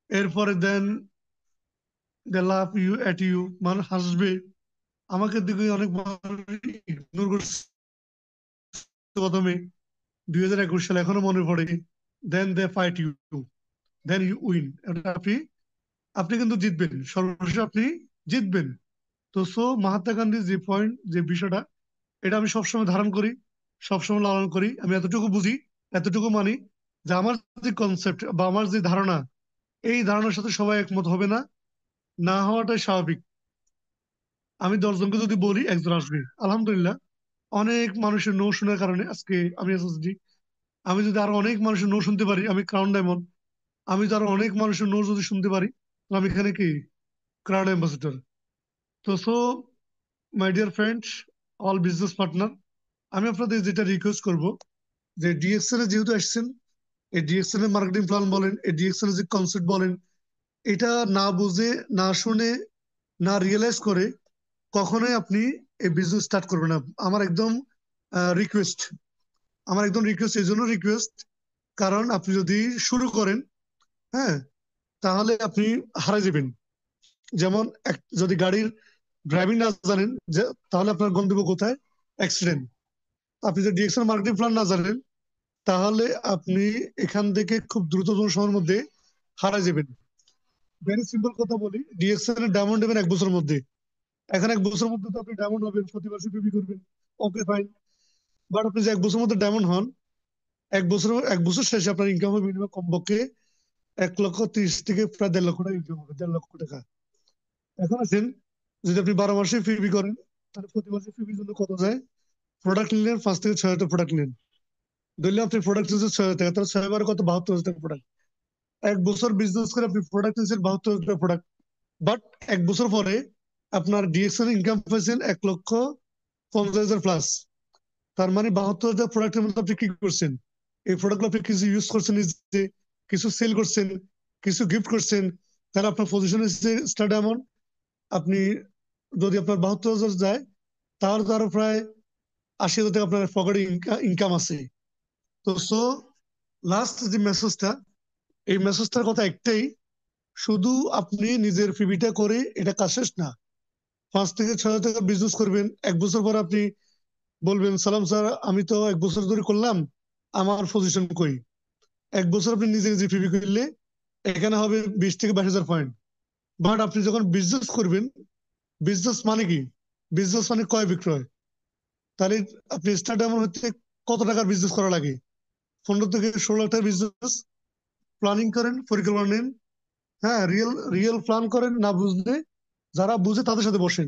এরপরে দেন দে লাভ ইউ এট ইউ, মানুষ হাসবে। আমাকে দিকে অনেক মানুষ ইগনোর করছে প্রথমে 2021 সালে, এখনো মনে পড়ে। Then they fight you, then you win. আপনি আপনি কিন্তু জিতবেন, সর্বশেষে আপনি জিতবেন। তো সো মহাত্মা গান্ধীর যে পয়েন্ট, যে বিষয়টা, এটা আমি সবসময় ধারণ করি, সবসময় লালন করি। আমি এতটুকু বুঝি, এতটুকু মানি, যে আমার যে কনসেপ্ট বা আমার যে ধারণা, এই ধারণার সাথে সবাই একমত হবে না, না হওয়াটাই স্বাভাবিক। আমি 10 জনকে যদি বলি, একজন আসবে। আলহামদুলিল্লাহ, অনেক মানুষের নো শোনার কারণে আজকে আমি এসএসডি। আমি যদি আরো অনেক মানুষের নো শুনতে পারি, আমি ক্রাউন ডায়মন্ড। আমি যদি আরো অনেক মানুষের নো যদি শুনতে পারি, তাহলে আমি এখানে কি ক্রাউড অ্যাম্বাসেডর। তো so my dear friends, all business partner, আমি আপনাদের যেটা রিকোয়েস্ট করব, যে ডিএক্সএল এ যেহেতু আসছেন, এই ডিএক্সএল এর মার্কেটিং প্ল্যান বলেন, এই ডিএক্সএল এর যে কনসেপ্ট বলেন, এটা না বুঝে, না শুনে, না রিয়েলাইজ করে কখনোই আপনি এই বিজনেস স্টার্ট করবেন না। আমার একদম রিকোয়েস্ট, আমার একদম রিকোয়েস্ট, এই জন্য রিকোয়েস্ট, কারণ আপনি যদি শুরু করেন, হ্যাঁ, তাহলে আপনি হারা যাবেন। যেমন যদি গাড়ির ড্রাইভিং না জানেন, তাহলে আপনার গন্তব্য কোথায়? অ্যাক্সিডেন্ট। আপনি যদি ডিএক্সএল মার্কেটিং প্ল্যান না জানেন, তাহলে আপনি এখান থেকে খুব দ্রুততম সময়ের মধ্যে হারা যাবেন। ভেরি সিম্পল কথা বলি, ডিএক্সএল এর ডায়মন্ড হবেন 1 বছরের মধ্যে। এখন 1 বছরের মধ্যে তো আপনি ডায়মন্ড হবেন, প্রতি মাসে বিবি করবেন, ওকে ফাইন। বাট আপনি যে 1 বছরের মধ্যে ডায়মন্ড হন, 1 বছর শেষে আপনার ইনকাম হবে মিনিমাম কমপক্ষে 1,30,000 থেকে প্রায় 1.5 লক্ষ টাকা ইনকাম হবে, 1.5 লক্ষ টাকা। এখন আছেন, যদি আপনি 12 মাসে ফিবি করেন, তাহলে প্রতি মাসে ফিবির জন্য কত যায়? প্রোডাক্ট নিলেন 5 থেকে 6 হাজার প্রোডাক্ট নিলেন, ধরলে আপনি প্রোডাক্ট নিচ্ছেন 6 হাজার টাকা, তাহলে 6 বারে কত? 72 হাজার টাকা প্রোডাক্ট। 1 বছর বিজনেস করে আপনি প্রোডাক্ট নিচ্ছেন 72 হাজার প্রোডাক্ট। বাট 1 বছর পরে আপনার ডিএক্সএল ইনকাম পাইছেন 1,50,000 প্লাস। তার মানে 72 হাজার প্রোডাক্টের মধ্যে আপনি কি করছেন? এই প্রোডাক্টগুলো আপনি কিছু ইউজ করছেন নিজে, কিছু সেল করছেন, কিছু গিফট করছেন। তাহলে আপনার পজিশন হচ্ছে স্টার ডায়মন্ড। আপনি যদি আপনার 72 হাজার যায়, তাহলে তো আরো প্রায় 80 হাজার টাকা আপনার পকেটে ইনকাম আছে। তো সো লাস্ট যে মেসেজটা, এই মেসেজটার কথা একটাই, শুধু আপনি নিজের ফিবিটা করে এটা কাজ শেষ না। 5 থেকে 6 হাজার টাকা বিজনেস করবেন, 1 বছর পর আপনি বলবেন, সালাম স্যার, আমি তো 1 বছর ধরে করলাম, আমার পজিশন কই? 1 বছর আপনি নিজে নিজে ফিবি করলে এখানে হবে 20 থেকে 22 হাজার পয়েন্ট। বাট আপনি যখন বিজনেস করবেন, বিজনেস মানে কি? বিজনেস মানে ক্রয় বিক্রয়। তাহলে আপনি স্টার্ট এমন হচ্ছে, কত টাকার বিজনেস করা লাগে? 15 থেকে 16 লাখ টাকার বিজনেস প্ল্যানিং করেন, পরিকল্পনা নেন। হ্যাঁ, রিয়েল রিয়েল প্ল্যান করেন। না বুঝলে, যারা বুঝে তাদের সাথে বসেন,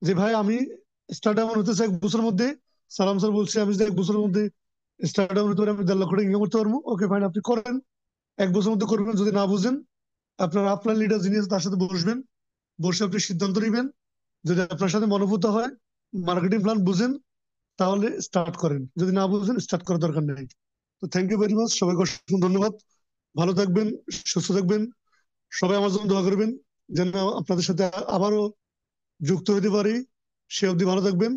যে ভাই আমি স্টার্ট এমন হতে চাই 1 বছরের মধ্যে। সালাম স্যার বলছি, আমি যদি 1 বছরের মধ্যে স্টার্ট এমন হতে পারি, আমি 1.5 লক্ষ টাকা ইনকাম করতে পারবো। ওকে ফাইন, আপনি করেন, 1 বছরের মধ্যে করবেন। যদি না বুঝেন, আপনার আপনার লিডার যিনি আছে তার সাথে বসবেন, বসে আপনি সিদ্ধান্ত নেবেন। যদি আপনার সাথে মনোভূত হয়, মার্কেটিং প্ল্যান বুঝেন, তাহলে স্টার্ট করেন। যদি না বুঝেন, স্টার্ট করার দরকার নেই। তো থ্যাংক ইউ ভেরি মাচ, সবাইকে অসংখ্য ধন্যবাদ। ভালো থাকবেন, সুস্থ থাকবেন। সবাই আমার জন্য দোয়া করবেন, যেন আপনাদের সাথে আবারও যুক্ত হতে পারি। সে অবধি ভালো থাকবেন।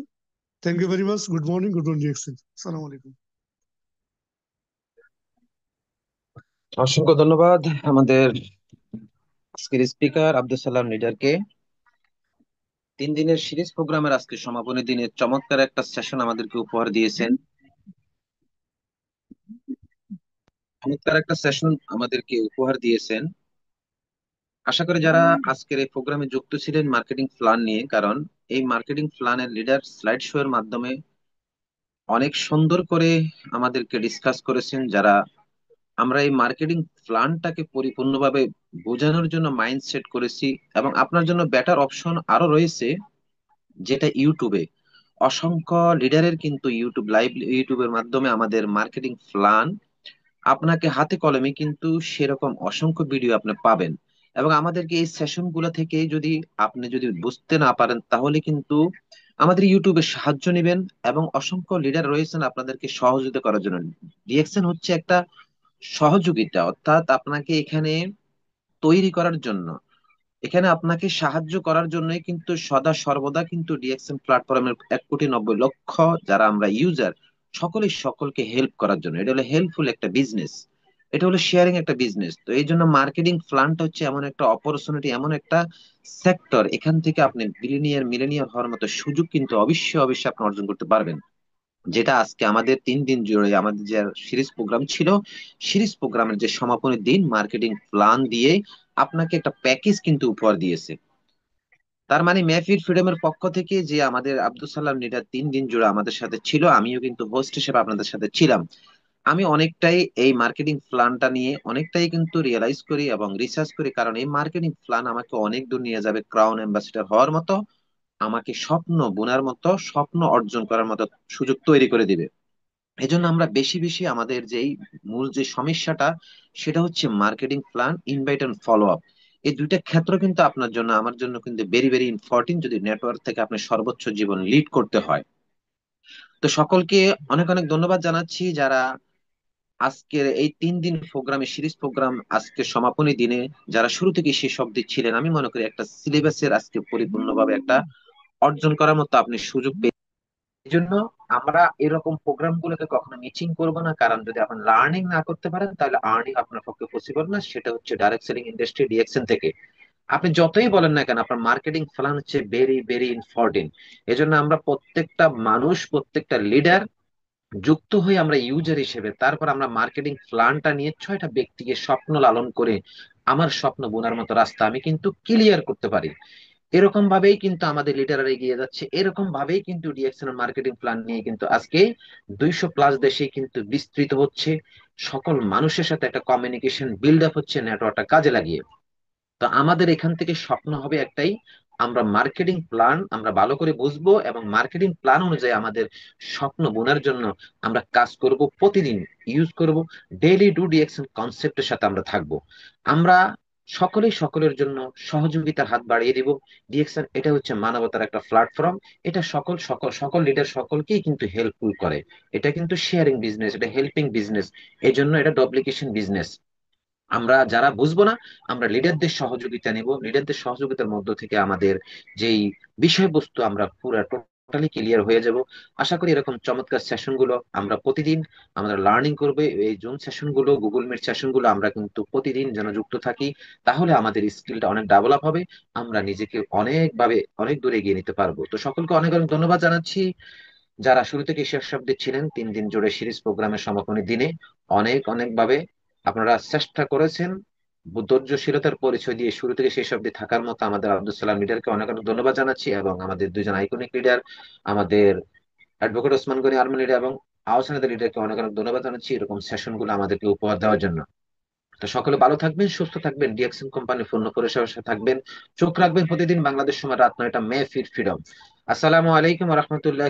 Thank you very much. Good morning, good morning exchange. সালাম আলাইকুম। অসংখ্য ধন্যবাদ আমাদের আজকের স্পিকার আব্দুল সালাম লিডারকে। 3 দিনের সিরিজ প্রোগ্রামের আজকে সমাপনী দিনে চমৎকার একটা সেশন আমাদেরকে উপহার দিয়েছেন। চমৎকার একটা সেশন আমাদেরকে উপহার দিয়েছেন। আশা করি যারা আজকের এই প্রোগ্রামে যুক্ত ছিলেন মার্কেটিং প্ল্যান নিয়ে, কারণ এই মার্কেটিং প্ল্যানের লিডার স্লাইড শো এর মাধ্যমে অনেক সুন্দর করে আমাদেরকে ডিসকাস করেছেন। যারা আমরা এই মার্কেটিং প্ল্যানটাকে পরিপূর্ণভাবে বোঝানোর জন্য মাইন্ড সেট করেছি, এবং আপনার জন্য বেটার অপশন আরো রয়েছে, যেটা ইউটিউবে অসংখ্য লিডারের কিন্তু ইউটিউবের মাধ্যমে আমাদের মার্কেটিং প্ল্যান আপনাকে হাতে কলমে কিন্তু সেরকম অসংখ্য ভিডিও আপনি পাবেন। এবং আমাদেরকে এই সেশন গুলা থেকে যদি আপনি যদি বুঝতে না পারেন, তাহলে কিন্তু আমাদের ইউটিউবে সাহায্য নেবেন, এবং অসংখ্য লিডার রয়েছেন আপনাদেরকে সহযোগিতা করার জন্য। ডিএক্সএন হচ্ছে একটা সহযোগিতা, অর্থাৎ আপনাকে এখানে তৈরি করার জন্য, এখানে আপনাকে সাহায্য করার জন্যই কিন্তু সদা সর্বদা কিন্তু ডিএক্সএন প্ল্যাটফর্মের 1,90,00,000 যারা আমরা ইউজার, সকলেই সকলকে হেল্প করার জন্য। এটা হলো হেল্পফুল একটা বিজনেস, এটা হলো শেয়ারিং একটা বিজনেস। তো এই জন্য মার্কেটিং প্ল্যানটা হচ্ছে এমন একটা অপরচুনিটি, এমন একটা সেক্টর, এখান থেকে আপনি বিলিনিয়ার মিলেনিয়ার হওয়ার মতো সুযোগ কিন্তু অবশ্যই অবশ্যই আপনি অর্জন করতে পারবেন। যেটা আজকে আমাদের 3 দিন জুড়ে আমাদের যে সিরিজ প্রোগ্রাম ছিল, সিরিজ প্রোগ্রামের যে সমাপনী দিন মার্কেটিং প্ল্যান দিয়ে আপনাকে একটা প্যাকেজ কিন্তু উপহার দিয়েছে। তার মানে মেহফিল ফ্রিডমের পক্ষ থেকে যে আমাদের আব্দুল সালাম লিডার 3 দিন জুড়ে আমাদের সাথে ছিল, আমিও কিন্তু হোস্ট হিসেবে আপনাদের সাথে ছিলাম। আমি অনেকটাই এই মার্কেটিং প্ল্যানটা নিয়ে অনেকটাই কিন্তু রিয়েলাইজ করি এবং রিসার্চ করি, কারণ এই মার্কেটিং প্ল্যান আমাকে অনেক দূর নিয়ে যাবে, ক্রাউন অ্যাম্বাসেডর হওয়ার মতো, আমাকে স্বপ্ন বোনার মতো, স্বপ্ন অর্জন করার মতো সুযোগ তৈরি করে দিবে। এই জন্য আমরা বেশি বেশি আমাদের যেই মূল যে সমস্যাটা, সেটা হচ্ছে marketing plan, invite and follow up. এই দুইটা ক্ষেত্র কিন্তু আপনার জন্য আমার জন্য কিন্তু ভেরি ভেরি ইম্পর্টেন্ট, যদি নেটওয়ার্ক থেকে আপনি সর্বোচ্চ জীবন লিড করতে হয়। তো সকলকে অনেক অনেক ধন্যবাদ জানাচ্ছি যারা আজকের এই 3 দিন প্রোগ্রামে, সিরিজ প্রোগ্রাম আজকে সমাপনী দিনে যারা শুরু থেকে শেষ অবধি ছিলেন। আমি মনে করি একটা সিলেবাসের আজকে পরিপূর্ণভাবে একটা অর্জন করার মতো আপনি সুযোগ পেয়েছেন। এই জন্য আমরা এরকম প্রোগ্রাম গুলোকে কখনো মিচিং করবো না, কারণ যদি আপনি লার্নিং না করতে পারেন তাহলে আর্নিং আপনার পক্ষে পসিবল না। সেটা হচ্ছে ডাইরেক্ট সেলিং ইন্ডাস্ট্রি ডিএক্সএন থেকে আপনি যতই বলেন না কেন, আপনার মার্কেটিং প্ল্যান হচ্ছে ভেরি ভেরি ইম্পর্টেন্ট। এজন্য আমরা প্রত্যেকটা মানুষ, প্রত্যেকটা লিডার যুক্ত হয়ে আমরা ইউজার হিসেবে, তারপর আমরা মার্কেটিং প্ল্যানটা নিয়ে 6টা ব্যক্তিকে স্বপ্ন লালন করে আমার স্বপ্ন বোনার মতো রাস্তা আমি কিন্তু ক্লিয়ার করতে পারি। এরকম ভাবেই কিন্তু আমাদের লিডাররা এগিয়ে যাচ্ছে, এরকম ভাবেই কিন্তু ডিএক্সএন মার্কেটিং প্ল্যান নিয়ে কিন্তু আজকে 200+ দেশে কিন্তু বিস্তৃত হচ্ছে। সকল মানুষের সাথে একটা কমিউনিকেশন বিল্ড আপ হচ্ছে নেটওয়ার্কটা কাজে লাগিয়ে। তো আমাদের এখান থেকে স্বপ্ন হবে একটাই, আমরা মার্কেটিং প্ল্যান আমরা ভালো করে বুঝবো এবং মার্কেটিং প্ল্যান অনুযায়ী আমাদের স্বপ্ন বোনার জন্য আমরা কাজ করব, প্রতিদিন ইউজ করব, ডেইলি ডু ডিএকশন কনসেপ্টের সাথে আমরা থাকবো। আমরা সকলেই সকলের জন্য সহযোগিতার হাত বাড়িয়ে দিব। ডিএকশন এটা হচ্ছে মানবতার একটা প্ল্যাটফর্ম, এটা সকল সকল সকল লিডার সকলকেই কিন্তু হেল্পফুল করে। এটা কিন্তু শেয়ারিং বিজনেস, এটা হেল্পিং বিজনেস, এই জন্য এটা ডুপ্লিকেশন বিজনেস। আমরা যারা বুঝবো না, আমরা লিডারদের সহযোগিতা নিব, লিডারদের সহযোগিতার মধ্য থেকে আমাদের যেই বিষয়বস্তু আমরা পুরো টোটালি ক্লিয়ার হয়ে যাব। আশা করি এরকম চমৎকার সেশন গুলো আমরা প্রতিদিন আমরা লার্নিং করবে, এই জুম সেশন গুলো, গুগল মিট সেশন গুলো আমরা কিন্তু প্রতিদিন যেন যুক্ত থাকি, তাহলে আমাদের স্কিলটা অনেক ডেভেলপ হবে, আমরা নিজেকে অনেকভাবে অনেক দূরে এগিয়ে নিতে পারবো। তো সকলকে অনেক অনেক ধন্যবাদ জানাচ্ছি যারা শুরু থেকে শেষ অব্দি ছিলেন 3 দিন জুড়ে সিরিজ প্রোগ্রামের সমাপনী দিনে। অনেক অনেক ভাবে আপনারা চেষ্টা করেছেন, ধৈর্যশীলতার পরিচয় দিয়ে শুরু থেকে শেষ অব্দি থাকার মতো আমাদের আব্দুল সালাম লিডারকে অনেক অনেক ধন্যবাদ জানাচ্ছি, এবং আমাদের দুইজন আইকনিক লিডার, আমাদের advocate Osman Gani army leader এবং আহসানাদের লিডারকে অনেক অনেক ধন্যবাদ জানাচ্ছি এরকম সেশন গুলো আমাদেরকে উপহার দেওয়ার জন্য। তো সকলে ভালো থাকবেন, সুস্থ থাকবেন, ডিএক্সএন কোম্পানির পূর্ণ পরিষেবার সাথে থাকবেন। চোখ রাখবেন প্রতিদিন বাংলাদেশ সময় রাত 9টা, মে ফির ফ্রিডম। আসসালামু আলাইকুম রহমতুল্লাহ।